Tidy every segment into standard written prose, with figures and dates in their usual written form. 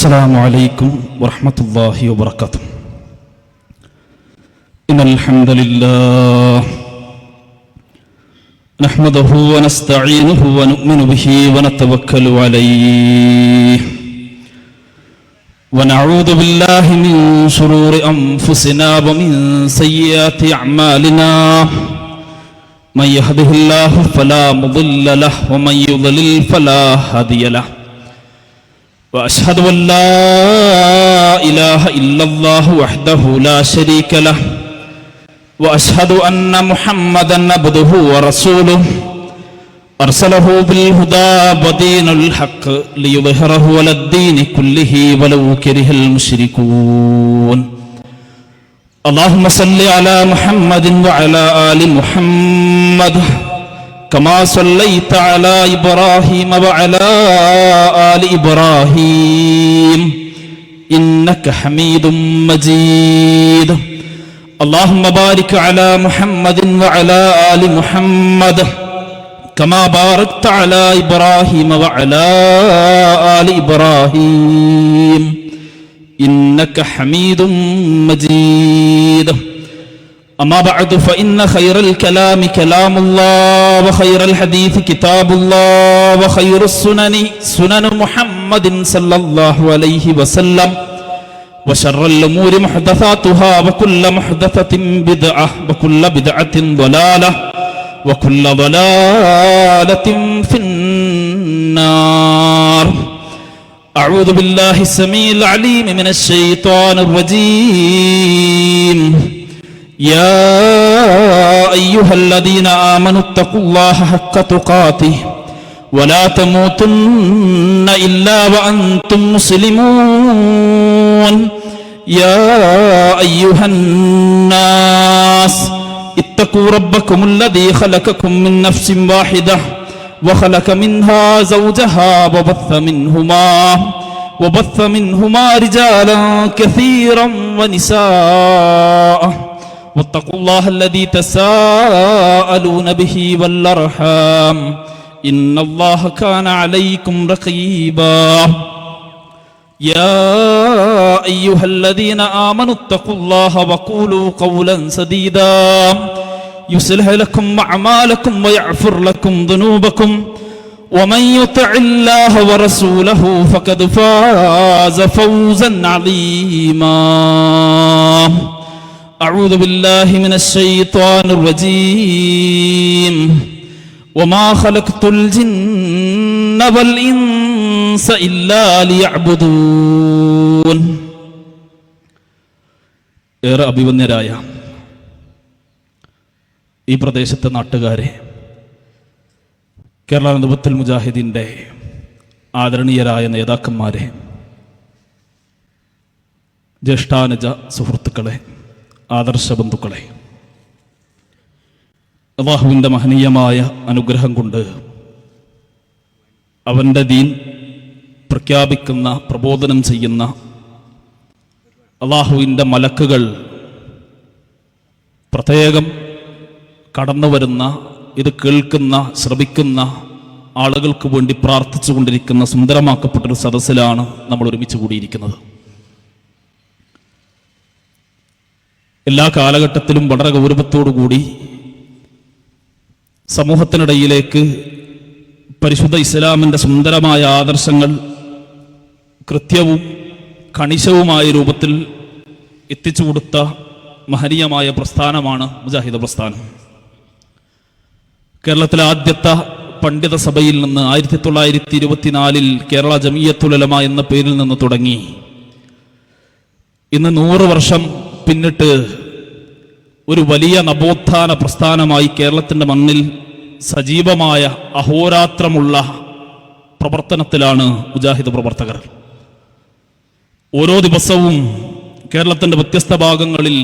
السلام عليكم ورحمة الله وبركاته. إن الحمد لله نحمده ونستعينه ونؤمن به ونتوكل عليه ونعوذ بالله من شرور أنفسنا ومن سيئات أعمالنا من يهده الله فلا مضل له ومن يضلل فلا هادي له وأشهد أن لا إله إلا الله وحده لا شريك له وأشهد أن محمدا عبده ورسوله أرسله بالهدى ودين الحق ليظهره على الدين كله ولو كره المشركون. اللهم صل على محمد وعلى آل محمد كما صليت على إبراهيم وعلى آل إبراهيم إنك حميد مجيد. اللهم بارك على محمد وعلى آل محمد كما باركت على إبراهيم وعلى آل إبراهيم إنك حميد مجيد. أما بعد فإن خير الكلام كلام الله وخير الحديث كتاب الله وخير السنن سنن محمد صلى الله عليه وسلم وشر الأمور محدثاتها وكل محدثة بدعة وكل بدعة ضلالة وكل ضلالة في النار. أعوذ بالله السميع العليم من الشيطان الرجيم. يا أيها الذين آمنوا اتقوا الله حق تقاته ولا تموتن إلا وأنتم مسلمون. يا أيها الناس اتقوا ربكم الذي خلقكم من نفس واحدة وخلق منها زوجها وبث منهما رجالا كثيرا ونساء واتقوا الله الذي تساءلون به والأرحام إن الله كان عليكم رقيبا. يا أيها الذين آمنوا اتقوا الله وقولوا قولا سديدا يصلح لكم أعمالكم ويغفر لكم ذنوبكم ومن يطع الله ورسوله فقد فاز فوزا عظيما. أعوذ بالله من الشيطان الرجيم. وما خلقت الجن والإنس إلا ليعبدون. ഏറെ അഭിവന്യരായ ഈ പ്രദേശത്തെ നാട്ടുകാരെ, കേരള നദുവത്തുൽ മുജാഹിദീൻ്റെ ആദരണീയരായ നേതാക്കന്മാരെ, ജ്യേഷ്ഠാനുജ സുഹൃത്തുക്കളെ, ആദർശ ബന്ധുക്കളെ, അല്ലാഹുവിൻ്റെ മഹനീയമായ അനുഗ്രഹം കൊണ്ട് അവൻ്റെ ദീൻ പ്രഖ്യാപിക്കുന്ന, പ്രബോധനം ചെയ്യുന്ന അല്ലാഹുവിൻ്റെ മലക്കുകൾ പ്രത്യേകം കടന്നു വരുന്ന, ഇത് കേൾക്കുന്ന, ശ്രവിക്കുന്ന ആളുകൾക്ക് വേണ്ടി പ്രാർത്ഥിച്ചു കൊണ്ടിരിക്കുന്ന സുന്ദരമാക്കപ്പെട്ടൊരു സദസ്സിലാണ് നമ്മൾ ഒരുമിച്ച് കൂടിയിരിക്കുന്നത്. എല്ലാ കാലഘട്ടത്തിലും വളരെ ഗൗരവത്തോടുകൂടി സമൂഹത്തിനിടയിലേക്ക് പരിശുദ്ധ ഇസ്ലാമിൻ്റെ സുന്ദരമായ ആദർശങ്ങൾ കൃത്യവും കണിശവുമായ രൂപത്തിൽ എത്തിച്ചു കൊടുത്ത മഹനീയമായ പ്രസ്ഥാനമാണ് മുജാഹിദ് പ്രസ്ഥാനം. കേരളത്തിലെ ആദ്യത്തെ പണ്ഡിത സഭയിൽ നിന്ന് 1924 കേരള ജമിയത്തുൽ ഉലമ എന്ന പേരിൽ നിന്ന് തുടങ്ങി ഇന്ന് 100 വർഷം പിന്നിട്ട് ഒരു വലിയ നവോത്ഥാന പ്രസ്ഥാനമായി കേരളത്തിൻ്റെ മണ്ണിൽ സജീവമായ അഹോരാത്രമുള്ള പ്രവർത്തനത്തിലാണ് മുജാഹിദ് പ്രവർത്തകർ. ഓരോ ദിവസവും കേരളത്തിൻ്റെ വ്യത്യസ്ത ഭാഗങ്ങളിൽ,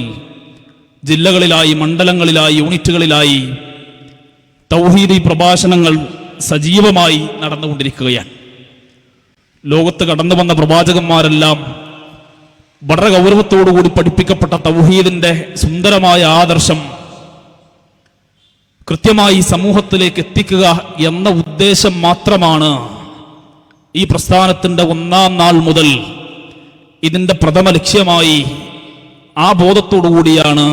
ജില്ലകളിലായി, മണ്ഡലങ്ങളിലായി, യൂണിറ്റുകളിലായി തൗഹീദി പ്രഭാഷണങ്ങൾ സജീവമായി നടന്നുകൊണ്ടിരിക്കുകയാണ്. ലോകത്ത് കടന്നു വന്ന പ്രവാചകന്മാരെല്ലാം വളരെ ഗൗരവത്തോടുകൂടി പഠിപ്പിക്കപ്പെട്ട തൗഹീദിന്റെ സുന്ദരമായ ആദർശം കൃത്യമായി സമൂഹത്തിലേക്ക് എത്തിക്കുക എന്ന ഉദ്ദേശം മാത്രമാണ് ഈ പ്രസ്ഥാനത്തിന്റെ ഒന്നാം നാൾ മുതൽ ഇതിൻ്റെ പ്രഥമ ലക്ഷ്യമായി ആ ബോധത്തോടു കൂടിയാണ്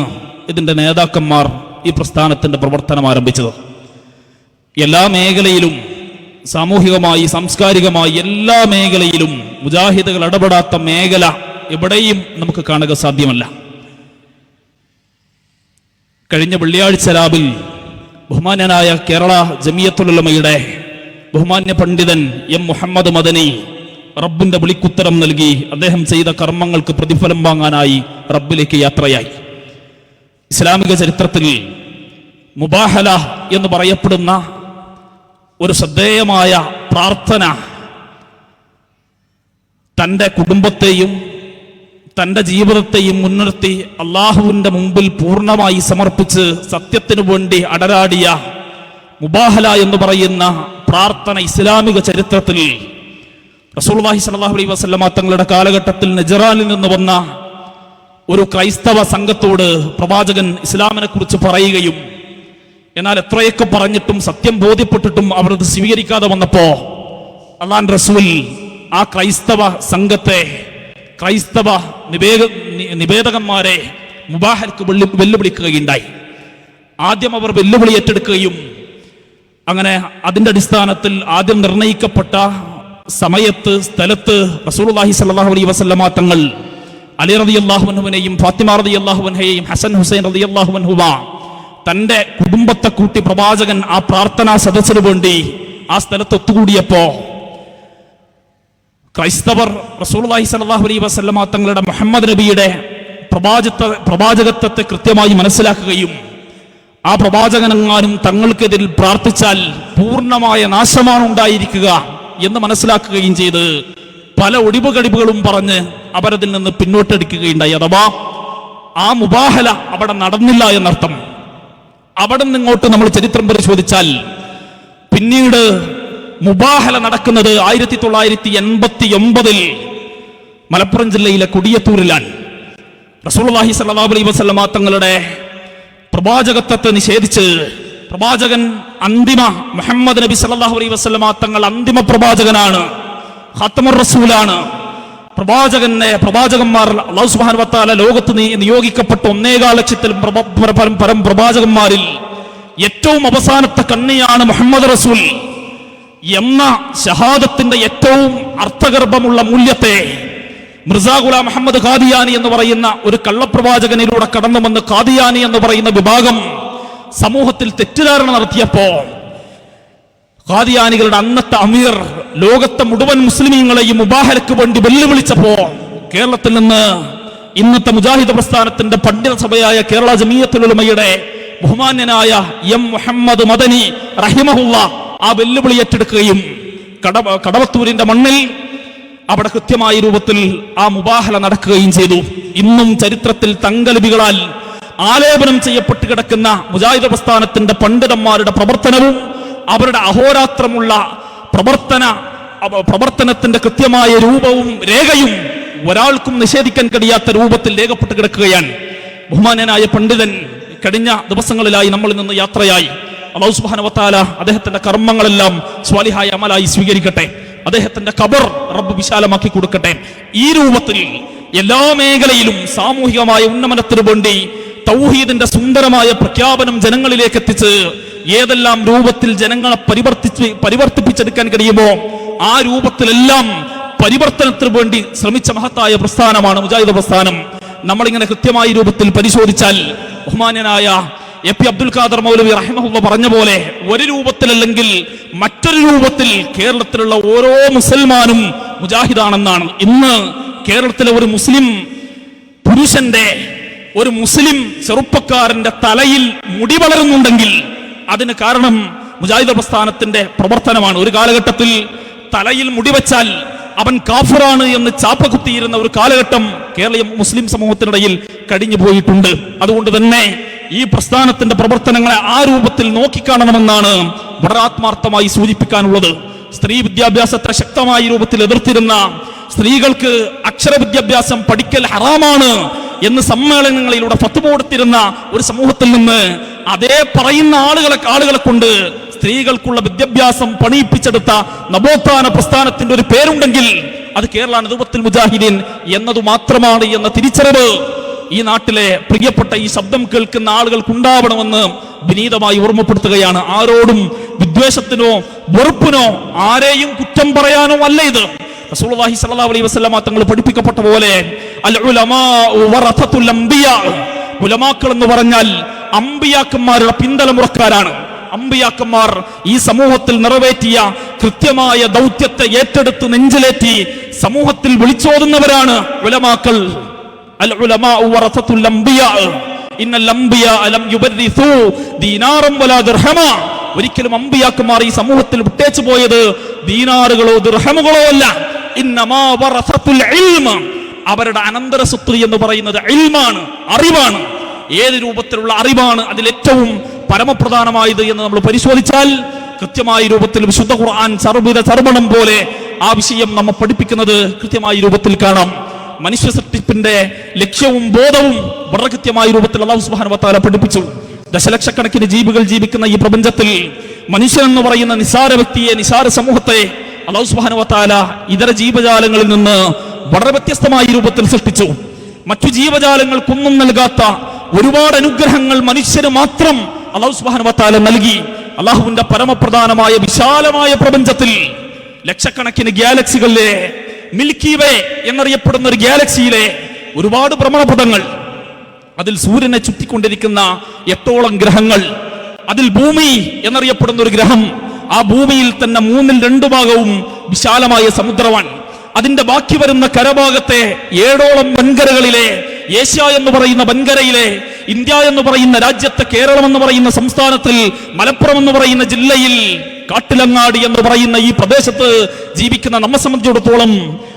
ഇതിൻ്റെ നേതാക്കന്മാർ ഈ പ്രസ്ഥാനത്തിൻ്റെ പ്രവർത്തനം ആരംഭിച്ചത്. എല്ലാ മേഖലയിലും, സാമൂഹികമായി, സാംസ്കാരികമായി എല്ലാ മേഖലയിലും മുജാഹിദുകൾ ഇടപെടാത്ത മേഖല എവിടെയും നമുക്ക് കാണുക സാധ്യമല്ല. കഴിഞ്ഞ വെള്ളിയാഴ്ച രാവിൽ ബഹുമാന്യനായ കേരള ജമിയത്തുൽ ഉലമയുടെ ബഹുമാന്യ പണ്ഡിതൻ എം മുഹമ്മദ് മദനി റബ്ബിന്റെ വിളിക്കുത്തരം നൽകി അദ്ദേഹം ചെയ്ത കർമ്മങ്ങൾക്ക് പ്രതിഫലം വാങ്ങാനായി റബ്ബിലേക്ക് യാത്രയായി. ഇസ്ലാമിക ചരിത്രത്തിൽ മുബാഹല എന്ന് പറയപ്പെടുന്ന ഒരു ശ്രദ്ധേയമായ പ്രാർത്ഥന തൻ്റെ കുടുംബത്തെയും തൻ്റെ ജീവിതത്തെയും മുൻനിർത്തി അള്ളാഹുവിൻ്റെ മുമ്പിൽ പൂർണ്ണമായി സമർപ്പിച്ച് സത്യത്തിനു വേണ്ടി അടരാടിയ മുബാഹല എന്ന് പറയുന്ന പ്രാർത്ഥന ഇസ്ലാമിക ചരിത്രത്തിൽ റസൂലുള്ളാഹി സ്വല്ലല്ലാഹു അലൈഹി വസല്ലമ തങ്ങളുടെ കാലഘട്ടത്തിൽ നജറാനിൽ നിന്ന് വന്ന ഒരു ക്രൈസ്തവ സംഘത്തോട് പ്രവാചകൻ ഇസ്ലാമിനെ കുറിച്ച് പറയുകയും, എന്നാൽ എത്രയൊക്കെ പറഞ്ഞിട്ടും സത്യം ബോധ്യപ്പെട്ടിട്ടും അവർ അത് സ്വീകരിക്കാതെ വന്നപ്പോ അല്ലാഹുവിന്റെ റസൂൽ ആ ക്രൈസ്തവ സംഘത്തെ, ക്രൈസ്തവ നിവേദകന്മാരെ മുബാഹലക്ക് വെല്ലുവിളിക്കുകയുണ്ടായി. ആദ്യം അവർ വെല്ലുവിളി ഏറ്റെടുക്കുകയും അങ്ങനെ അതിന്റെ അടിസ്ഥാനത്തിൽ ആദ്യം നിർണയിക്കപ്പെട്ട സമയത്ത്, സ്ഥലത്ത് റസൂലുള്ളാഹി സ്വല്ലല്ലാഹു അലൈഹി വസല്ലമ തങ്ങൾ അലി റളിയല്ലാഹു അൻഹുവിനെയും ഫാത്തിമ റളിയല്ലാഹു അൻഹയെയും ഹസൻ ഹുസൈൻ റളിയല്ലാഹു അൻഹുവ തന്റെ കുടുംബത്തെ കൂട്ടി പ്രവാചകൻ ആ പ്രാർത്ഥനാ സദസ്സിനു വേണ്ടി ആ സ്ഥലത്ത് ഒത്തുകൂടിയപ്പോ ക്രൈസ്തവർ റസൂലുള്ളാഹി സ്വല്ലല്ലാഹു അലൈഹി വസല്ലമ തങ്ങളുടെ മുഹമ്മദ് നബിയുടെ പ്രവാചകത്വത്തെ കൃത്യമായി മനസ്സിലാക്കുകയും ആ പ്രവാചകനെങ്ങാനും തങ്ങൾക്കെതിരിൽ പ്രാർത്ഥിച്ചാൽ പൂർണ്ണമായ നാശമാണ് ഉണ്ടായിരിക്കുക എന്ന് മനസ്സിലാക്കുകയും ചെയ്ത് പല ഒടിവുകടിവുകളും പറഞ്ഞ് അവരതിൽ നിന്ന് പിന്നോട്ടെടുക്കുകയുണ്ടായി. അഥവാ ആ മുബാഹല അവിടെ നടന്നില്ല എന്നർത്ഥം. അവിടെ നിന്നിങ്ങോട്ട് നമ്മൾ ചരിത്രം പരിശോധിച്ചാൽ പിന്നീട് മുബാഹല നടക്കുന്നത് 1989 മലപ്പുറം ജില്ലയിലെ കൊടിയത്തൂരിലാണ്. റസൂലുള്ളാഹി സ്വല്ലല്ലാഹു അലൈഹി വസല്ലമ തങ്ങളുടെ പ്രവാചകത്വത്തെ നിഷേധിച്ച് പ്രവാചകൻ അന്തിമ മുഹമ്മദ് നബി സല്ലല്ലാഹു അലൈഹി വസല്ലമ തങ്ങൾ അന്തിമ പ്രവാചകനാണ്, ഖാത്തമുർ റസൂലാണ്. പ്രവാചകന്മാർ അല്ലാഹു സുബ്ഹാനഹു വ തആല ലോകത്ത് നിയോഗിക്കപ്പെട്ട 1.25 ലക്ഷത്തിലും പരം പ്രവാചകന്മാരിൽ ഏറ്റവും അവസാനത്തെ കണ്ണിയാണ് മുഹമ്മദ് റസൂൽ എന്ന ഷഹാദത്തിന്റെ ഏറ്റവും അർത്ഥഗർഭമുള്ള മൂല്യത്തെ മിർസാ ഗുലാം മുഹമ്മദ് ഖാദിയാനി എന്ന് പറയുന്ന ഒരു കള്ളപ്രവാചകനിലൂടെ കടന്നു വന്ന് ഖാദിയാനി എന്ന് പറയുന്ന വിഭാഗം സമൂഹത്തിൽ തെറ്റിദ്ധാരണ നടത്തിയപ്പോ ഖാദിയാനികളുടെ അന്നത്തെ അമീർ ലോകത്തെ മുഴുവൻ മുസ്ലിമീങ്ങളെയും മുബാഹലക്ക് വേണ്ടി വെല്ലുവിളിച്ചപ്പോ കേരളത്തിൽ നിന്ന് ഇന്നത്തെ മുജാഹിദ് പ്രസ്ഥാനത്തിന്റെ പണ്ഡിത സഭയായ കേരള ജമിയത്തുൽ ഉലമയുടെ ബഹുമാന്യനായ എം മുഹമ്മദ് മദനി റഹിമഹുള്ള ആ വെല്ലുവിളി ഏറ്റെടുക്കുകയും കടവത്തൂരിന്റെ മണ്ണിൽ അവിടെ കൃത്യമായ രൂപത്തിൽ ആ മുബാഹല നടക്കുകയും ചെയ്തു. ഇന്നും ചരിത്രത്തിൽ തങ്കലിപികളാൽ ആലേപനം ചെയ്യപ്പെട്ട് കിടക്കുന്ന മുജാഹിദ് പ്രസ്ഥാനത്തിന്റെ പണ്ഡിതന്മാരുടെ പ്രവർത്തനവും അവരുടെ അഹോരാത്രമുള്ള പ്രവർത്തനത്തിന്റെ കൃത്യമായ രൂപവും രേഖയും ഒരാൾക്കും നിഷേധിക്കാൻ കഴിയാത്ത രൂപത്തിൽ രേഖപ്പെട്ട് കിടക്കുകയാണ്. ബഹുമാന്യനായ പണ്ഡിതൻ കഴിഞ്ഞ ദിവസങ്ങളിലായി നമ്മളിൽ നിന്ന് യാത്രയായി. അല്ലാഹു സുബ്ഹാനഹു വ തആല അദ്ദേഹത്തിന്റെ കർമ്മങ്ങളെല്ലാം സ്വാലിഹായ അമലായി സ്വീകരിക്കട്ടെ. അദ്ദേഹത്തിന്റെ ഖബർ റബ്ബ് വിശാലമാക്കി കൊടുക്കട്ടെ. ഈ രൂപത്തിൽ എല്ലാ മേഖലയിലും സാമൂഹികമായ ഉന്നമനത്തിനു വേണ്ടി തൗഹീദിന്റെ സുന്ദരമായ പ്രഖ്യാപനം ജനങ്ങളിലേക്ക് എത്തിച്ച് ഏതെല്ലാം രൂപത്തിൽ ജനങ്ങളെ പരിവർത്തിപ്പിച്ചെടുക്കാൻ കഴിയുമോ ആ രൂപത്തിലെല്ലാം പരിവർത്തനത്തിന് വേണ്ടി ശ്രമിച്ച മഹത്തായ പ്രസ്ഥാനമാണ് മുജാഹിദ് പ്രസ്ഥാനം. നമ്മളിങ്ങനെ കൃത്യമായ രൂപത്തിൽ പരിശോധിച്ചാൽ ബഹുമാന്യനായ എ.പി. അബ്ദുൽ ഖാദർ മൗലവി റഹിമഹുള്ള പറഞ്ഞ പോലെ ഒരു രൂപത്തിലല്ലെങ്കിൽ മറ്റൊരു രൂപത്തിൽ കേരളത്തിലുള്ള ഓരോ മുസൽമാനും മുജാഹിദാണെന്നാണ്. ഇന്ന് കേരളത്തിലെ ഒരു മുസ്ലിം പുരുഷന്റെ, ഒരു മുസ്ലിം ചെറുപ്പക്കാരന്റെ തലയിൽ മുടി വളരുന്നുണ്ടെങ്കിൽ അതിന് കാരണം മുജാഹിദ് പ്രസ്ഥാനത്തിന്റെ പ്രവർത്തനമാണ്. ഒരു കാലഘട്ടത്തിൽ തലയിൽ മുടി വെച്ചാൽ അവൻ കാഫിറാണ് എന്ന് ചാപ്പകുത്തിയിരുന്ന ഒരു കാലഘട്ടം കേരളീയ മുസ്ലിം സമൂഹത്തിനിടയിൽ കഴിഞ്ഞു പോയിട്ടുണ്ട്. അതുകൊണ്ട് തന്നെ ഈ പ്രസ്ഥാനത്തിന്റെ പ്രവർത്തനങ്ങളെ ആ രൂപത്തിൽ നോക്കിക്കാണണമെന്നാണ് വളരെ ആത്മാർത്ഥമായി സൂചിപ്പിക്കാനുള്ളത്. സ്ത്രീ വിദ്യാഭ്യാസത്തെ ശക്തമായ രൂപത്തിൽ എതിർത്തിരുന്ന, സ്ത്രീകൾക്ക് അക്ഷര വിദ്യാഭ്യാസം പഠിക്കൽ ഹറാമാണ് എന്ന് സമ്മേളനങ്ങളിലൂടെ ഫത്വ കൊടുത്തിരുന്ന ഒരു സമൂഹത്തിൽ നിന്ന് അതേ പറയുന്ന ആളുകളെ കൊണ്ട് സ്ത്രീകൾക്കുള്ള വിദ്യാഭ്യാസം പണിയിപ്പിച്ചെടുത്ത നവോത്ഥാന പ്രസ്ഥാനത്തിന്റെ ഒരു പേരുണ്ടെങ്കിൽ അത് കേരള നദുവത്തുൽ മുജാഹിദീൻ എന്നതു മാത്രമാണ് എന്ന തിരിച്ചറിവ് ഈ നാട്ടിലെ പ്രിയപ്പെട്ട ഈ ശബ്ദം കേൾക്കുന്ന ആളുകൾക്കുണ്ടാവണമെന്ന് വിനീതമായി ഓർമ്മപ്പെടുത്തുകയാണ്. ആരോടും വിദ്വേഷത്തിനോ വെറുപ്പിനോ ആരെയും കുറ്റം പറയാനോ അല്ല ഇത്. റസൂലുള്ളാഹി സ്വല്ലല്ലാഹു അലൈഹി വസല്ലമ തങ്ങൾ പഠിപ്പിക്കപ്പെട്ട പോലെ അൽ ഉലമാഉ വറസത്തുൽ അംബിയാ, ഉലമാക്കൾ എന്ന് പറഞ്ഞാൽ അമ്പിയാക്കന്മാരുടെ പിന്തലമുറക്കാരാണ്. അമ്പിയാക്കന്മാർ ഈ സമൂഹത്തിൽ നിറവേറ്റിയ കൃത്യമായ ദൗത്യത്തെ ഏറ്റെടുത്ത് നെഞ്ചിലേറ്റി സമൂഹത്തിൽ വിളിച്ചോതുന്നവരാണ് ഉലമാക്കൾ. അൽ ഉലമാഉ വറസത്തുൽ അംബിയാ ഇന്നൽ അംബിയാ ലം യുബരിസു ദീനാറൻ വലാ ദിർഹമാ. ഒരിക്കലും അമ്പിയാക്കന്മാർ ഈ സമൂഹത്തിൽ വിട്ടേച്ചു പോയത് ദീനാറുകളോ ദിർഹമുകളോ അല്ല. ഇന്നമാ വറസത്തുൽ ഇൽമ, അവരുടെ അനന്തര സ്വത്ത് എന്ന് പറയുന്നത് ഇൽമാണ്, അറിവാണ്. ഏത് രൂപത്തിലുള്ള അറിവാണ് അതിലേറ്റവും പരമപ്രധാനമായത് എന്ന് നമ്മൾ പരിശോധിച്ചാൽ കൃത്യമായ രൂപത്തിൽ വിശുദ്ധ ഖുർആൻ സർവ്വത സർവണം പോലെ ആ വിഷയം നമ്മെ പഠിപ്പിക്കുന്നത് കൃത്യമായ രൂപത്തിൽ കാണാം. മനുഷ്യ സൃഷ്ടിപ്പിന്റെ ലക്ഷ്യവും ബോധവും വളരെ കൃത്യമായ രൂപത്തിൽ അല്ലാഹു സുബ്ഹാനഹു വ തആല പഠിപ്പിച്ചു. ദശലക്ഷക്കണക്കിന് ജീവികൾ ജീവിക്കുന്ന ഈ പ്രപഞ്ചത്തിൽ മനുഷ്യൻ എന്ന് പറയുന്ന നിസാര വ്യക്തിയെ, നിസാര സമൂഹത്തെ അല്ലാഹു സുബ്ഹാനഹു വ തആല ഇതര ജീവജാലങ്ങളിൽ നിന്ന് വളരെ വ്യത്യസ്തമായ രൂപത്തിൽ സൃഷ്ടിച്ചു. മറ്റു ജീവജാലങ്ങൾക്കൊന്നും നൽകാത്ത ഒരുപാട് അനുഗ്രഹങ്ങൾ മനുഷ്യന് മാത്രം അല്ലാഹു സുബ്ഹാനഹു വ തആല നൽകി. അല്ലാഹുവിന്റെ പരമപ്രധാനമായ വിശാലമായ പ്രപഞ്ചത്തിൽ ലക്ഷക്കണക്കിന് ഗാലക്സികളിലെ മിൽക്കി വേ എന്നറിയപ്പെടുന്ന ഒരു ഗാലക്സിയിലെ ഒരുപാട് ഭ്രമണപഥങ്ങൾ, അതിൽ സൂര്യനെ ചുറ്റിക്കൊണ്ടിരിക്കുന്ന 8ഓളം ഗ്രഹങ്ങൾ, അതിൽ ഭൂമി എന്നറിയപ്പെടുന്ന ഒരു ഗ്രഹം, ആ ഭൂമിയിൽ തന്നെ 2/3 ഭാഗവും വിശാലമായ സമുദ്രമാണ്. അതിന്റെ ബാക്കി വരുന്ന കരഭാഗത്തെ 7ഓളം വൻകരകളിലെ ഏഷ്യ എന്ന് പറയുന്ന വൻകരയിലെ, ഇന്ത്യ എന്ന് പറയുന്ന രാജ്യത്തെ, കേരളം എന്ന് പറയുന്ന സംസ്ഥാനത്തിൽ, മലപ്പുറം എന്ന് പറയുന്ന ജില്ലയിൽ, കാട്ടിലങ്ങാടി എന്ന് പറയുന്ന ഈ പ്രദേശത്ത് ജീവിക്കുന്ന നമ്മെ സംബന്ധിച്ചിടത്തോളം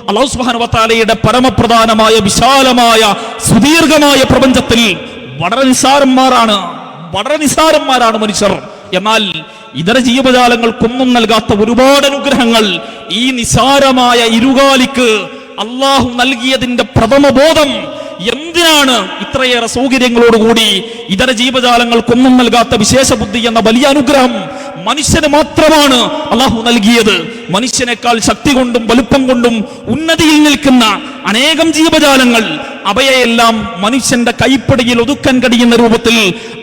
അല്ലാഹു സുബ്ഹാനഹു വ തആലയുടെ പരമപ്രധാനമായ വിശാലമായ സുദീർഘമായ പ്രപഞ്ചത്തിൽ വളരെ നിസാരന്മാരാണ് മനുഷ്യർ. എന്നാൽ ഇതര ജീവജാലങ്ങൾക്കൊന്നും നൽകാത്ത ഒരുപാട് അനുഗ്രഹങ്ങൾ ഈ നിസാരമായ ഇരുകാലിക്ക് അള്ളാഹു നൽകിയതിന്റെ പ്രഥമ ബോധം എന്തിനാണ് ഇത്രയേറെ സൗകര്യങ്ങളോടുകൂടി ഇതര ജീവജാലങ്ങൾക്കൊന്നും നൽകാത്ത വിശേഷ ബുദ്ധി എന്ന വലിയ അനുഗ്രഹം മനുഷ്യന് മാത്രമാണ് അള്ളാഹു നൽകിയത്. മനുഷ്യനേക്കാൾ ശക്തി കൊണ്ടും വലുപ്പം കൊണ്ടും ഉന്നതിയിൽ നിൽക്കുന്ന അനേകം ജീവജാലങ്ങൾ, അവയെല്ലാം മനുഷ്യന്റെ കൈപ്പിടിയിൽ ഒതുക്കാൻ കഴിയുന്ന രൂപത്തിൽ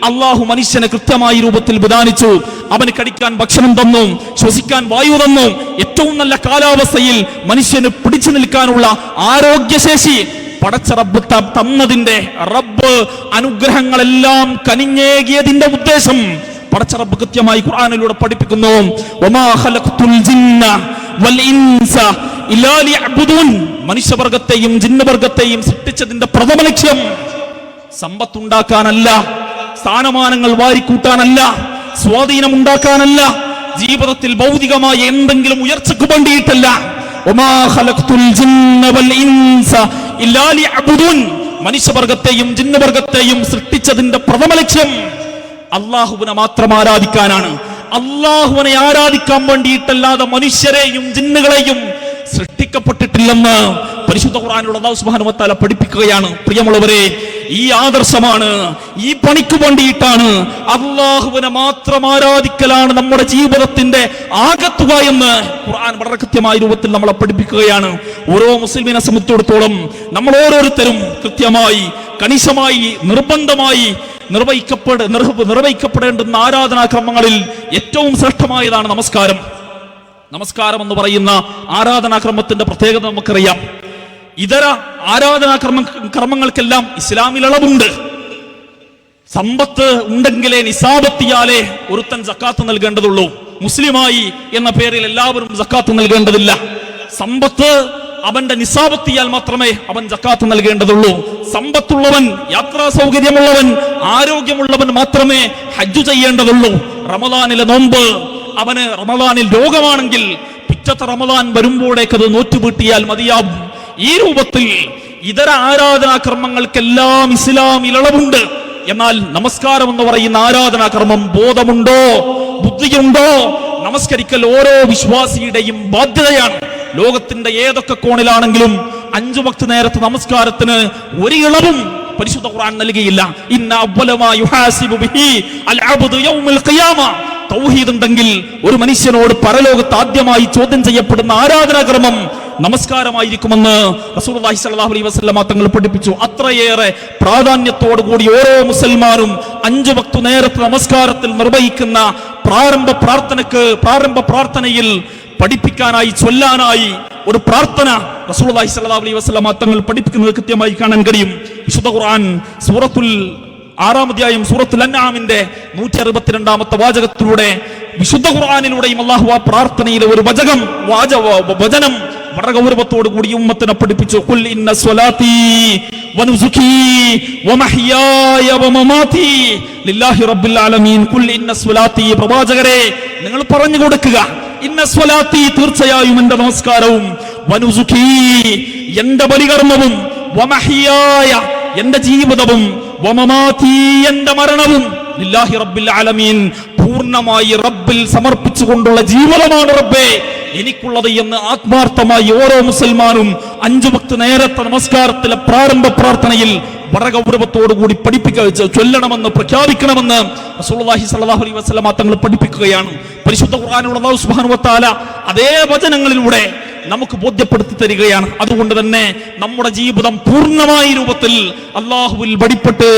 അള്ളാഹു മനുഷ്യനെ കൃത്യമായ രൂപത്തിൽ വിധാനിച്ചു. അവന് കടിക്കാൻ ഭക്ഷണം തന്നു, ശ്വസിക്കാൻ വായു തന്നു, ഏറ്റവും നല്ല കാലാവസ്ഥയിൽ മനുഷ്യന് പിടിച്ചു നിൽക്കാനുള്ള ആരോഗ്യശേഷി പടച്ച റബ്ബ് തന്നതിന്റെ റബ്ബ് അനുഗ്രഹങ്ങളെല്ലാം കനിഞ്ഞേകിയതിന്റെ ഉദ്ദേശം പടച്ച റബ്ബ് കൃത്യമായി ഖുർആനിലൂടെ പഠിപ്പിക്കുന്നു. വമാ ഖലഖ്തുൽ ജിന്ന വൽ ഇൻസ ഇല്ലാ ലിയഅ്ബുദൂൻ. മനുഷ്യവർഗത്തെയും ജിന്നവർഗത്തെയും സൃഷ്ടിച്ചതിന്റെ പ്രഥമ ലക്ഷ്യം സമ്പത്തുണ്ടാക്കാനല്ല, സ്ഥാനമാനങ്ങൾ വാരിക്കൂട്ടാനല്ല, സ്വാധീനം ഉണ്ടാക്കാനല്ല, ജീവിതത്തിൽ ഭൗതികമായ എന്തെങ്കിലും ഉയർച്ചയ്ക്ക് വേണ്ടിയിട്ടല്ല. വമാ ഖലഖ്തുൽ ജിന്ന വൽ ഇൻസ ഇല്ലാ ലിയഅ്ബുദൂൻ. മനുഷ്യവർഗത്തെയും ജിന്നവർഗത്തെയും സൃഷ്ടിച്ചതിന്റെ പ്രഥമ ലക്ഷ്യം അള്ളാഹുവിനെ മാത്രം ആരാധിക്കാനാണ്. അള്ളാഹുവിനെ ആരാധിക്കാൻ വേണ്ടിയിട്ടല്ലാതെ മനുഷ്യരെയും ജിന്നുകളെയും സൃഷ്ടിക്കപ്പെട്ടിട്ടില്ലെന്ന് പരിശുദ്ധ ഖുർആനിലൂടെ അല്ലാഹു സുബ്ഹാനഹു വ തആല പഠിപ്പിക്കുകയാണ്. പ്രിയമുള്ളവരെ, ഈ ആദർശമാണ്, ഈ പണിക്ക് വേണ്ടിയിട്ടാണ് അള്ളാഹുവിനെ മാത്രം ആരാധിക്കലാണ് നമ്മുടെ ജീവിതത്തിന്റെ ആകത്തുക എന്ന് ഖുർആൻ വളരെ കൃത്യമായ രൂപത്തിൽ നമ്മളെ പഠിപ്പിക്കുകയാണ്. ഓരോ മുസ്ലിമിനെ സംബന്ധിച്ചിടത്തോളം നമ്മൾ ഓരോരുത്തരും കൃത്യമായി, കണിശമായി, നിർബന്ധമായി നിർവഹിക്കപ്പെടേണ്ടുന്ന ആരാധനാക്രമങ്ങളിൽ ഏറ്റവും ശ്രേഷ്ഠമായതാണ് നമസ്കാരം. നമസ്കാരം എന്ന് ആരാധനാക്രമത്തിന്റെ പ്രത്യേകത നമുക്കറിയാം. ഇതര ആരാധനാക്രമങ്ങൾക്കെല്ലാം ഇസ്ലാമിൽ ഇളവുണ്ട്. സമ്പത്ത് ഉണ്ടെങ്കിലേ, നിസാബെത്തിയാലേ ഒരുത്തൻ സക്കാത്ത് നൽകേണ്ടതുള്ളൂ. മുസ്ലിമായി എന്ന പേരിൽ എല്ലാവരും സക്കാത്ത് നൽകേണ്ടതില്ല. സമ്പത്ത് അവന്റെ നിസാബെത്തിയാൽ മാത്രമേ അവൻ സക്കാത്ത് നൽകേണ്ടതുള്ളൂ. സമ്പത്തുള്ളവൻ, യാത്രാ സൗകര്യമുള്ളവൻ, ആരോഗ്യമുള്ളവൻ മാത്രമേ ഹജ്ജ് ചെയ്യേണ്ടതുള്ളൂ. റമദാനിലെ നോമ്പ് അവന് റമദാനിൽ രോഗമാണെങ്കിൽ പിറ്റത്തെ റമദാൻ വരുമ്പോഴേക്കത് നോറ്റുവീട്ടിയാൽ മതിയാവും. ഈ രൂപത്തിൽ ഇതര ആരാധനാക്രമങ്ങൾക്കെല്ലാം ഇസ്ലാമിൽ ഇളവുണ്ട്. എന്നാൽ നമസ്കാരം എന്ന് പറയുന്ന ആരാധനാക്രമം ബോധമുണ്ടോ, ബുദ്ധിയുണ്ടോ? നമസ്കരിക്കൽ ഓരോ വിശ്വാസിയുടെയും ബാധ്യതയാണ്. ലോകത്തിന്റെ ഏതൊക്കെ കോണിലാണെങ്കിലും 5 വക്ത് നേരത്തെ നമസ്കാരത്തിന് ഒരു ഇളവും പരിശുദ്ധ ഖുർആൻ നൽകിയില്ല. ഇന്ന അവ്വല മാ യുഹാസിബു ബിഹി അൽ അബ്ദു യൗമൽ ഖിയാമ. തൗഹീദ് ഉണ്ടെങ്കിൽ ഒരു മനുഷ്യനോട് പരലോകത്ത് ആദ്യമായി ചോദ്യം ചെയ്യപ്പെടുന്ന ആരാധനാക്രമം നമസ്കാരമായിരിക്കുമെന്ന് റസൂലുള്ളാഹി സ്വല്ലല്ലാഹു അലൈഹി വസല്ലം തങ്ങൾ പഠിപ്പിച്ചു. അത്രയേറെ പ്രാധാന്യത്തോടു കൂടി ഓരോ മുസൽമാനും 5 വക്ത് നേരത്തെ നമസ്കാരത്തിൽ നിർവഹിക്കുന്ന പ്രാരംഭ പ്രാർത്ഥനയിൽ പഠിപ്പിക്കാനായി ചൊല്ലാനായി ഒരു പ്രാർത്ഥന റസൂലുള്ളാഹി സ്വല്ലല്ലാഹു അലൈഹി വസല്ലം തങ്ങൾ പഠിപ്പിക്കുന്നത് കൃത്യമായി കാണാൻ കഴിയും. വിശുദ്ധ ഖുർആൻ സൂറത്തുൽ 6-ാം അധ്യായം സൂറത്തുൽ അൻആമിന്റെ 162-ാമത്തെ വാചകത്തിലൂടെ വിശുദ്ധ ഖുർആനിലൂടെയും അല്ലാഹു ആ പ്രാർത്ഥനയിലെ ഒരു വചനം വളരെ ഗൗരവത്തോടു കൂടി ഉമ്മത്തിനെ പഠിപ്പിച്ചു. ഖുൽ ഇന്ന സ്വലാത്തി വനുസുകി വമഹ്യായ വമമാതി ലില്ലാഹി റബ്ബിൽ ആലമീൻ. ഖുൽ ഇന്ന സ്വലാത്തി, പ്രവാചകരെ നിങ്ങൾ പറഞ്ഞു കൊടുക്കുക, ഇന്ന സ്വലാത്തി, തീർച്ചയായും എന്റെ നമസ്കാരവും, വനുസുകി, എന്റെ ബലികർമ്മവും, വമഹ്യായ, എന്റെ ജീവിതവും, വമമാതി, എന്റെ മരണവും, ലില്ലാഹി റബ്ബിൽ ആലമീൻ, പൂർണ്ണമായി റബ്ബിൽ സമർപ്പിച്ചുകൊണ്ടുള്ള ജീവിതമാണ് റബ്ബേ എനിക്കുള്ളത് എന്ന് ആത്മാർത്ഥമായി ഓരോ മുസൽമാനും 5 വക്ത് നേരത്തെ നമസ്കാരത്തിലെ പ്രാരംഭ പ്രാർത്ഥനയിൽ വളരെ ഗൗരവത്തോടുകൂടി ചൊല്ലണമെന്ന് പ്രഖ്യാപിക്കണമെന്ന് റസൂലുള്ളാഹി സ്വല്ലല്ലാഹു അലൈഹി വസല്ലം തങ്ങൾ പഠിപ്പിക്കുകയാണ്. പരിശുദ്ധ ഖുർആനിലുള്ള അല്ലാഹു സുബ്ഹാനഹു വ തആല അതേ വചനങ്ങളിലൂടെ നമുക്ക് ബോധ്യപ്പെടുത്തി തരികയാണ്. അതുകൊണ്ട് തന്നെ നമ്മുടെ ജീവിതം പൂർണ്ണമായ രൂപത്തിൽ അള്ളാഹുവിൽ വഴിപ്പെട്ട്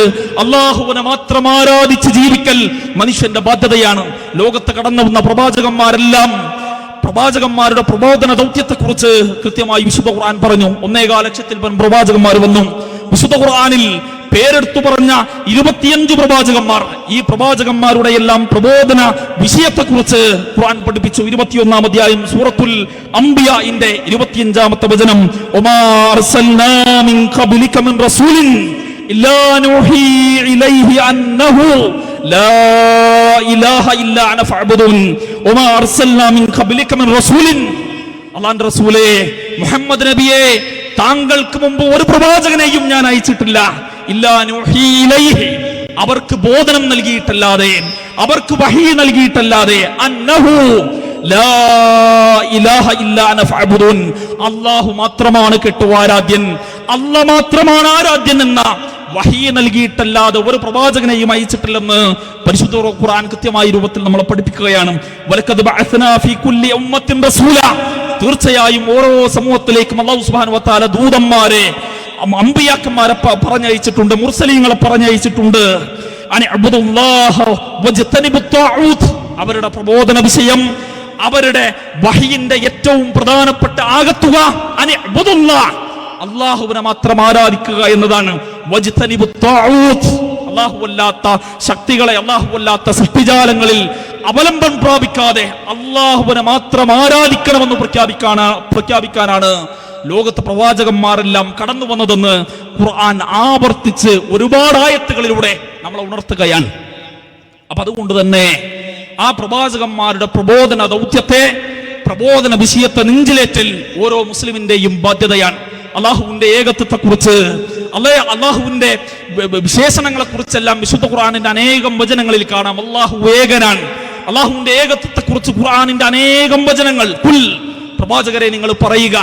അള്ളാഹുവിനെ മാത്രം ആരാധിച്ച് ജീവിക്കൽ മനുഷ്യന്റെ ബാധ്യതയാണ്. ലോകത്ത് കടന്നു വന്ന പ്രവാചകന്മാരെല്ലാം പ്രവാചകന്മാരുടെ പ്രബോധന ദൗത്യത്തെക്കുറിച്ച് കൃത്യമായി വിശുദ്ധ ഖുർആൻ പറഞ്ഞു. 1.25 ലക്ഷത്തിൽ പ്രവാചകന്മാർ വന്നു. വിശുദ്ധ ഖുർആനിൽ പേരെടുത്തു പറഞ്ഞ 25 പ്രവാചകന്മാർ, ഈ പ്രവാചകന്മാരുടെ എല്ലാം പ്രബോധന വിഷയത്തെക്കുറിച്ച് ഖുർആൻ പഠിപ്പിച്ചു. 21-ാം അധ്യായം സൂറത്തുൽ അംബിയാഇന്റെ 25-ാമത്തെ വചനം, ഒമാ അർസൽനാ മിൻ ഖബ്ലിക മിൻ റസൂലിൻ ഇല്ലാ നൂഹി ഇലൈഹി അന്നഹു ലാ ഇലാഹ ഇല്ലാ അന ഫഅബ്ദുൻ ഒമാ അർസൽനാ മിൻ ഖബ്ലിക മിൻ റസൂലിൻ. അല്ലാഹുവിന്റെ റസൂലേ മുഹമ്മദ് നബിയെ, താങ്കൾക്ക് മുമ്പ് ഒരു പ്രവാചകനെയും ഞാൻ അയച്ചിട്ടില്ല. ഇല്ലാ നൂഹി ഇലൈഹി, അവർക്ക് ബോധനം നൽകിയിട്ടല്ലാതെ, അവർക്ക് വഹീ നൽകിയിട്ടല്ലാതെ, അന്നഹു ലാ ഇലാഹ ഇല്ലാ അന ഫഅബ്ദുൻ, അല്ലാഹു മാത്രമാണ് ആരാധ്യൻ, അല്ലാഹ് മാത്രമാണ് ആരാധ്യൻ എന്ന വഹീ നൽകിയിട്ടല്ലാതെ ഒരു പ്രവാചകനെയും അയച്ചിട്ടില്ലെന്ന് പരിശുദ്ധ ഖുർആൻ കൃത്യമായ രൂപത്തിൽ നമ്മളെ പഠിപ്പിക്കുകയാണ്. വലഖദ് ബഅസ്നാ ഫീ കുല്ലി ഉമ്മത്തിൻ റസൂല, തീർച്ചയായും ഓരോ സമൂഹത്തിലേക്കും അല്ലാഹു സുബ്ഹാനഹു വ തആല ദൂതന്മാരെ, അമ്പിയാക്കന്മാരെ പറഞ്ഞയച്ചിട്ടുണ്ട്, മുർസലീങ്ങളെ പറഞ്ഞയച്ചിട്ടുണ്ട്. അനിഅബ്ദുല്ലാഹ വജ്തനിബുത് ത്വാഊത്ത്, അവരുടെ പ്രബോധന വിഷയം, അവരുടെ വഹയിന്റെ ഏറ്റവും പ്രധാനപ്പെട്ട ആകത്തുക അനിഅബ്ദുല്ലാഹ്, അല്ലാഹുവിനെ മാത്രം ആരാധിക്കുക എന്നതാണ്. വജ്തനിബുത് ത്വാഊത്ത്, അല്ലാഹുവല്ലാത്ത ശക്തികളെ, അല്ലാഹുവല്ലാത്ത സൃഷ്ടിജാലങ്ങളിൽ അവലംബം പ്രാപിക്കാതെ അല്ലാഹുവിനെ മാത്രം ആരാധിക്കണമെന്ന് പ്രഖ്യാപിക്കാനാണ് ലോകത്തെ പ്രവാചകന്മാരെല്ലാം കടന്നു വന്നതെന്ന് ഖുർആൻ ആവർത്തിച്ച് ഒരുപാട് ആയത്തുകളിലൂടെ നമ്മളെ ഉണർത്തുകയാണ്. അപ്പൊ അതുകൊണ്ട് തന്നെ ആ പ്രവാചകന്മാരുടെ പ്രബോധന ദൗത്യത്തെ, പ്രബോധന വിഷയത്തെ നെഞ്ചിലേറ്റൽ ഓരോ മുസ്ലിമിന്റെയും ബാധ്യതയാണ്. അള്ളാഹുവിന്റെ ഏകത്വത്തെ കുറിച്ച്, അള്ളാഹുവിന്റെ വിശേഷണങ്ങളെ കുറിച്ചെല്ലാം വിശുദ്ധ ഖുർആനിന്റെ അനേകം വചനങ്ങളിൽ കാണാം. അള്ളാഹു ഏകനാണ്. അള്ളാഹുവിന്റെ ഏകത്വത്തെ കുറിച്ച് ഖുർആനിന്റെ അനേകം വചനങ്ങൾ. ഖുൽ, പ്രവാചകരെ നിങ്ങൾ പറയുക,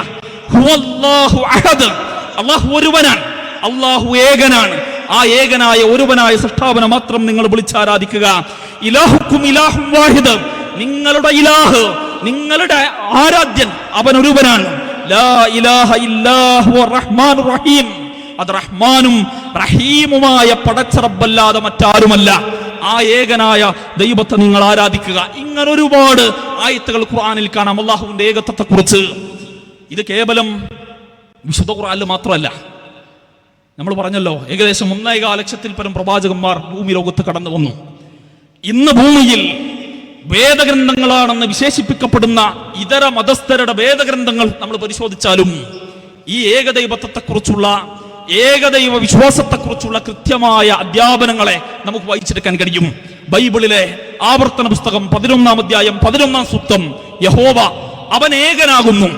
ഹുവല്ലാഹു അഹദ്, അള്ളാഹു ഒരുവനാണ്, അള്ളാഹു ഏകനാണ്. ആ ഏകനായ ഒരുവനായ സൃഷ്ടാവിനെ മാത്രം നിങ്ങൾ വിളിച്ചാരാധിക്കുക. ഇലാഹുക്കും ഇലാഹും വാഹിദ്, നിങ്ങളുടെ ഇലാഹ്, നിങ്ങളുടെ ആരാധ്യൻ അവൻ ഒരുവനാണ്. ലാ ഇലാഹ ഇല്ലാഹു റഹ്മാനുർ റഹീം, അത് റഹ്മാനും റഹീമുമായ പടച്ച റബ്ബല്ലാതെ മറ്റാരുമല്ല. ആ ഏകനായ ദൈവത്തെ നിങ്ങൾ ആരാധിക്കുക. ഇങ്ങനെ ഒരുപാട് ആയത്തുകൾ ഖുർആനിൽ കാണാം അല്ലാഹുവിന്റെ ഏകത്വത്തെ കുറിച്ച്. ഇത് കേവലം വിശുദ്ധ ഖുർആനിൽ മാത്രമല്ല. നമ്മൾ പറഞ്ഞല്ലോ, ഏകദേശം 1.25 ലക്ഷത്തിൽ പരം പ്രവാചകന്മാർ ഭൂമി ലോകത്ത് കടന്നു വന്നു. ഇന്ന് ഭൂമിയിൽ വേദഗ്രന്ഥങ്ങളാണെന്ന് വിശേഷിപ്പിക്കപ്പെടുന്ന ഇതര മതസ്ഥരുടെ വേദഗ്രന്ഥങ്ങൾ നമ്മൾ പരിശോധിച്ചാലും ഈ ഏകദൈവത്വത്തെക്കുറിച്ചുള്ള, ഏകദൈവ വിശ്വാസത്തെക്കുറിച്ചുള്ള കൃത്യമായ അധ്യാപനങ്ങളെ നമുക്ക് വായിച്ചെടുക്കാൻ കഴിയും. ബൈബിളിലെ ആവർത്തന പുസ്തകം 11-ാം അധ്യായം 11-ാം സൂക്തം, യഹോവ അവൻ ഏകനാകുന്നു,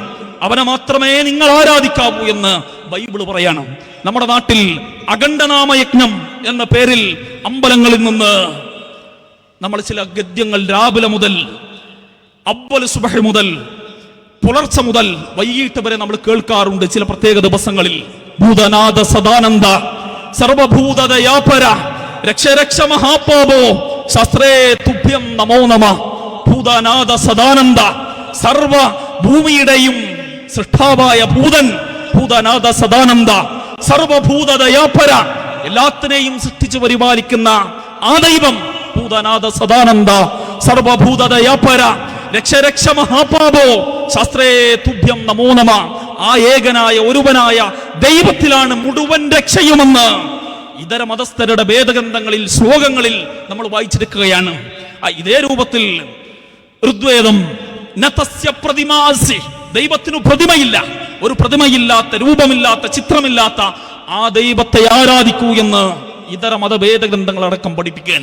അവനെ മാത്രമേ നിങ്ങൾ ആരാധിക്കാവൂ എന്ന് ബൈബിൾ പറയാണ്. നമ്മുടെ നാട്ടിൽ അഖണ്ഡനാമയജ്ഞം എന്ന പേരിൽ അമ്പലങ്ങളിൽ നിന്ന് നമ്മൾ ചില ഗദ്യങ്ങൾ രാവിലെ മുതൽ, അവ്വൽ സുബഹ് മുതൽ, പുലർച്ച മുതൽ വൈകിട്ട് വരെ നമ്മൾ കേൾക്കാറുണ്ട്. ചില പ്രത്യേക ദിവസങ്ങളിൽ ഭൂതനാഥ സദാനന്ദ സർവഭൂതദയാപര രക്ഷരക്ഷ മഹാപാപോ ശാസ്ത്രേ തുഭ്യം നമോ നമ. ഭൂതനാഥ സദാനന്ദ, സർവ ഭൂമിയുടെയും സൃഷ്ടാവായ ഭൂതൻ, ഭൂതനാഥ സദാനന്ദ, സർവഭൂതദയാപര, എല്ലാത്തിനെയും സൃഷ്ടിച്ചു പരിപാലിക്കുന്ന ആ ദൈവം, ഭൂതനാഥ സദാനന്ദ സർവഭൂതദയാപര, രക്ഷ മഹാപാപോ ശാസ്ത്രേ തുഭ്യം നമോ നമ. ആ ഏകനായ ഒരുവനായ ദൈവത്തിലാണ് മുഴുവൻ രക്ഷയുമെന്ന് ഇതര മതസ്ഥരുടെ വേദഗ്രന്ഥങ്ങളിൽ, ശ്ലോകങ്ങളിൽ നമ്മൾ വായിച്ചെടുക്കുകയാണ്. ഇതേ രൂപത്തിൽ ഋഗ്വേദം നതസ്യ പ്രതിമാസി, ദൈവത്തിനു പ്രതിമയില്ല, ഒരു പ്രതിമയില്ലാത്ത, രൂപമില്ലാത്ത, ചിത്രമില്ലാത്ത ആ ദൈവത്തെ ആരാധിക്കൂ എന്ന് ഇതര മതഭേദഗ്രന്ഥങ്ങളടക്കം പഠിപ്പിക്കാൻ.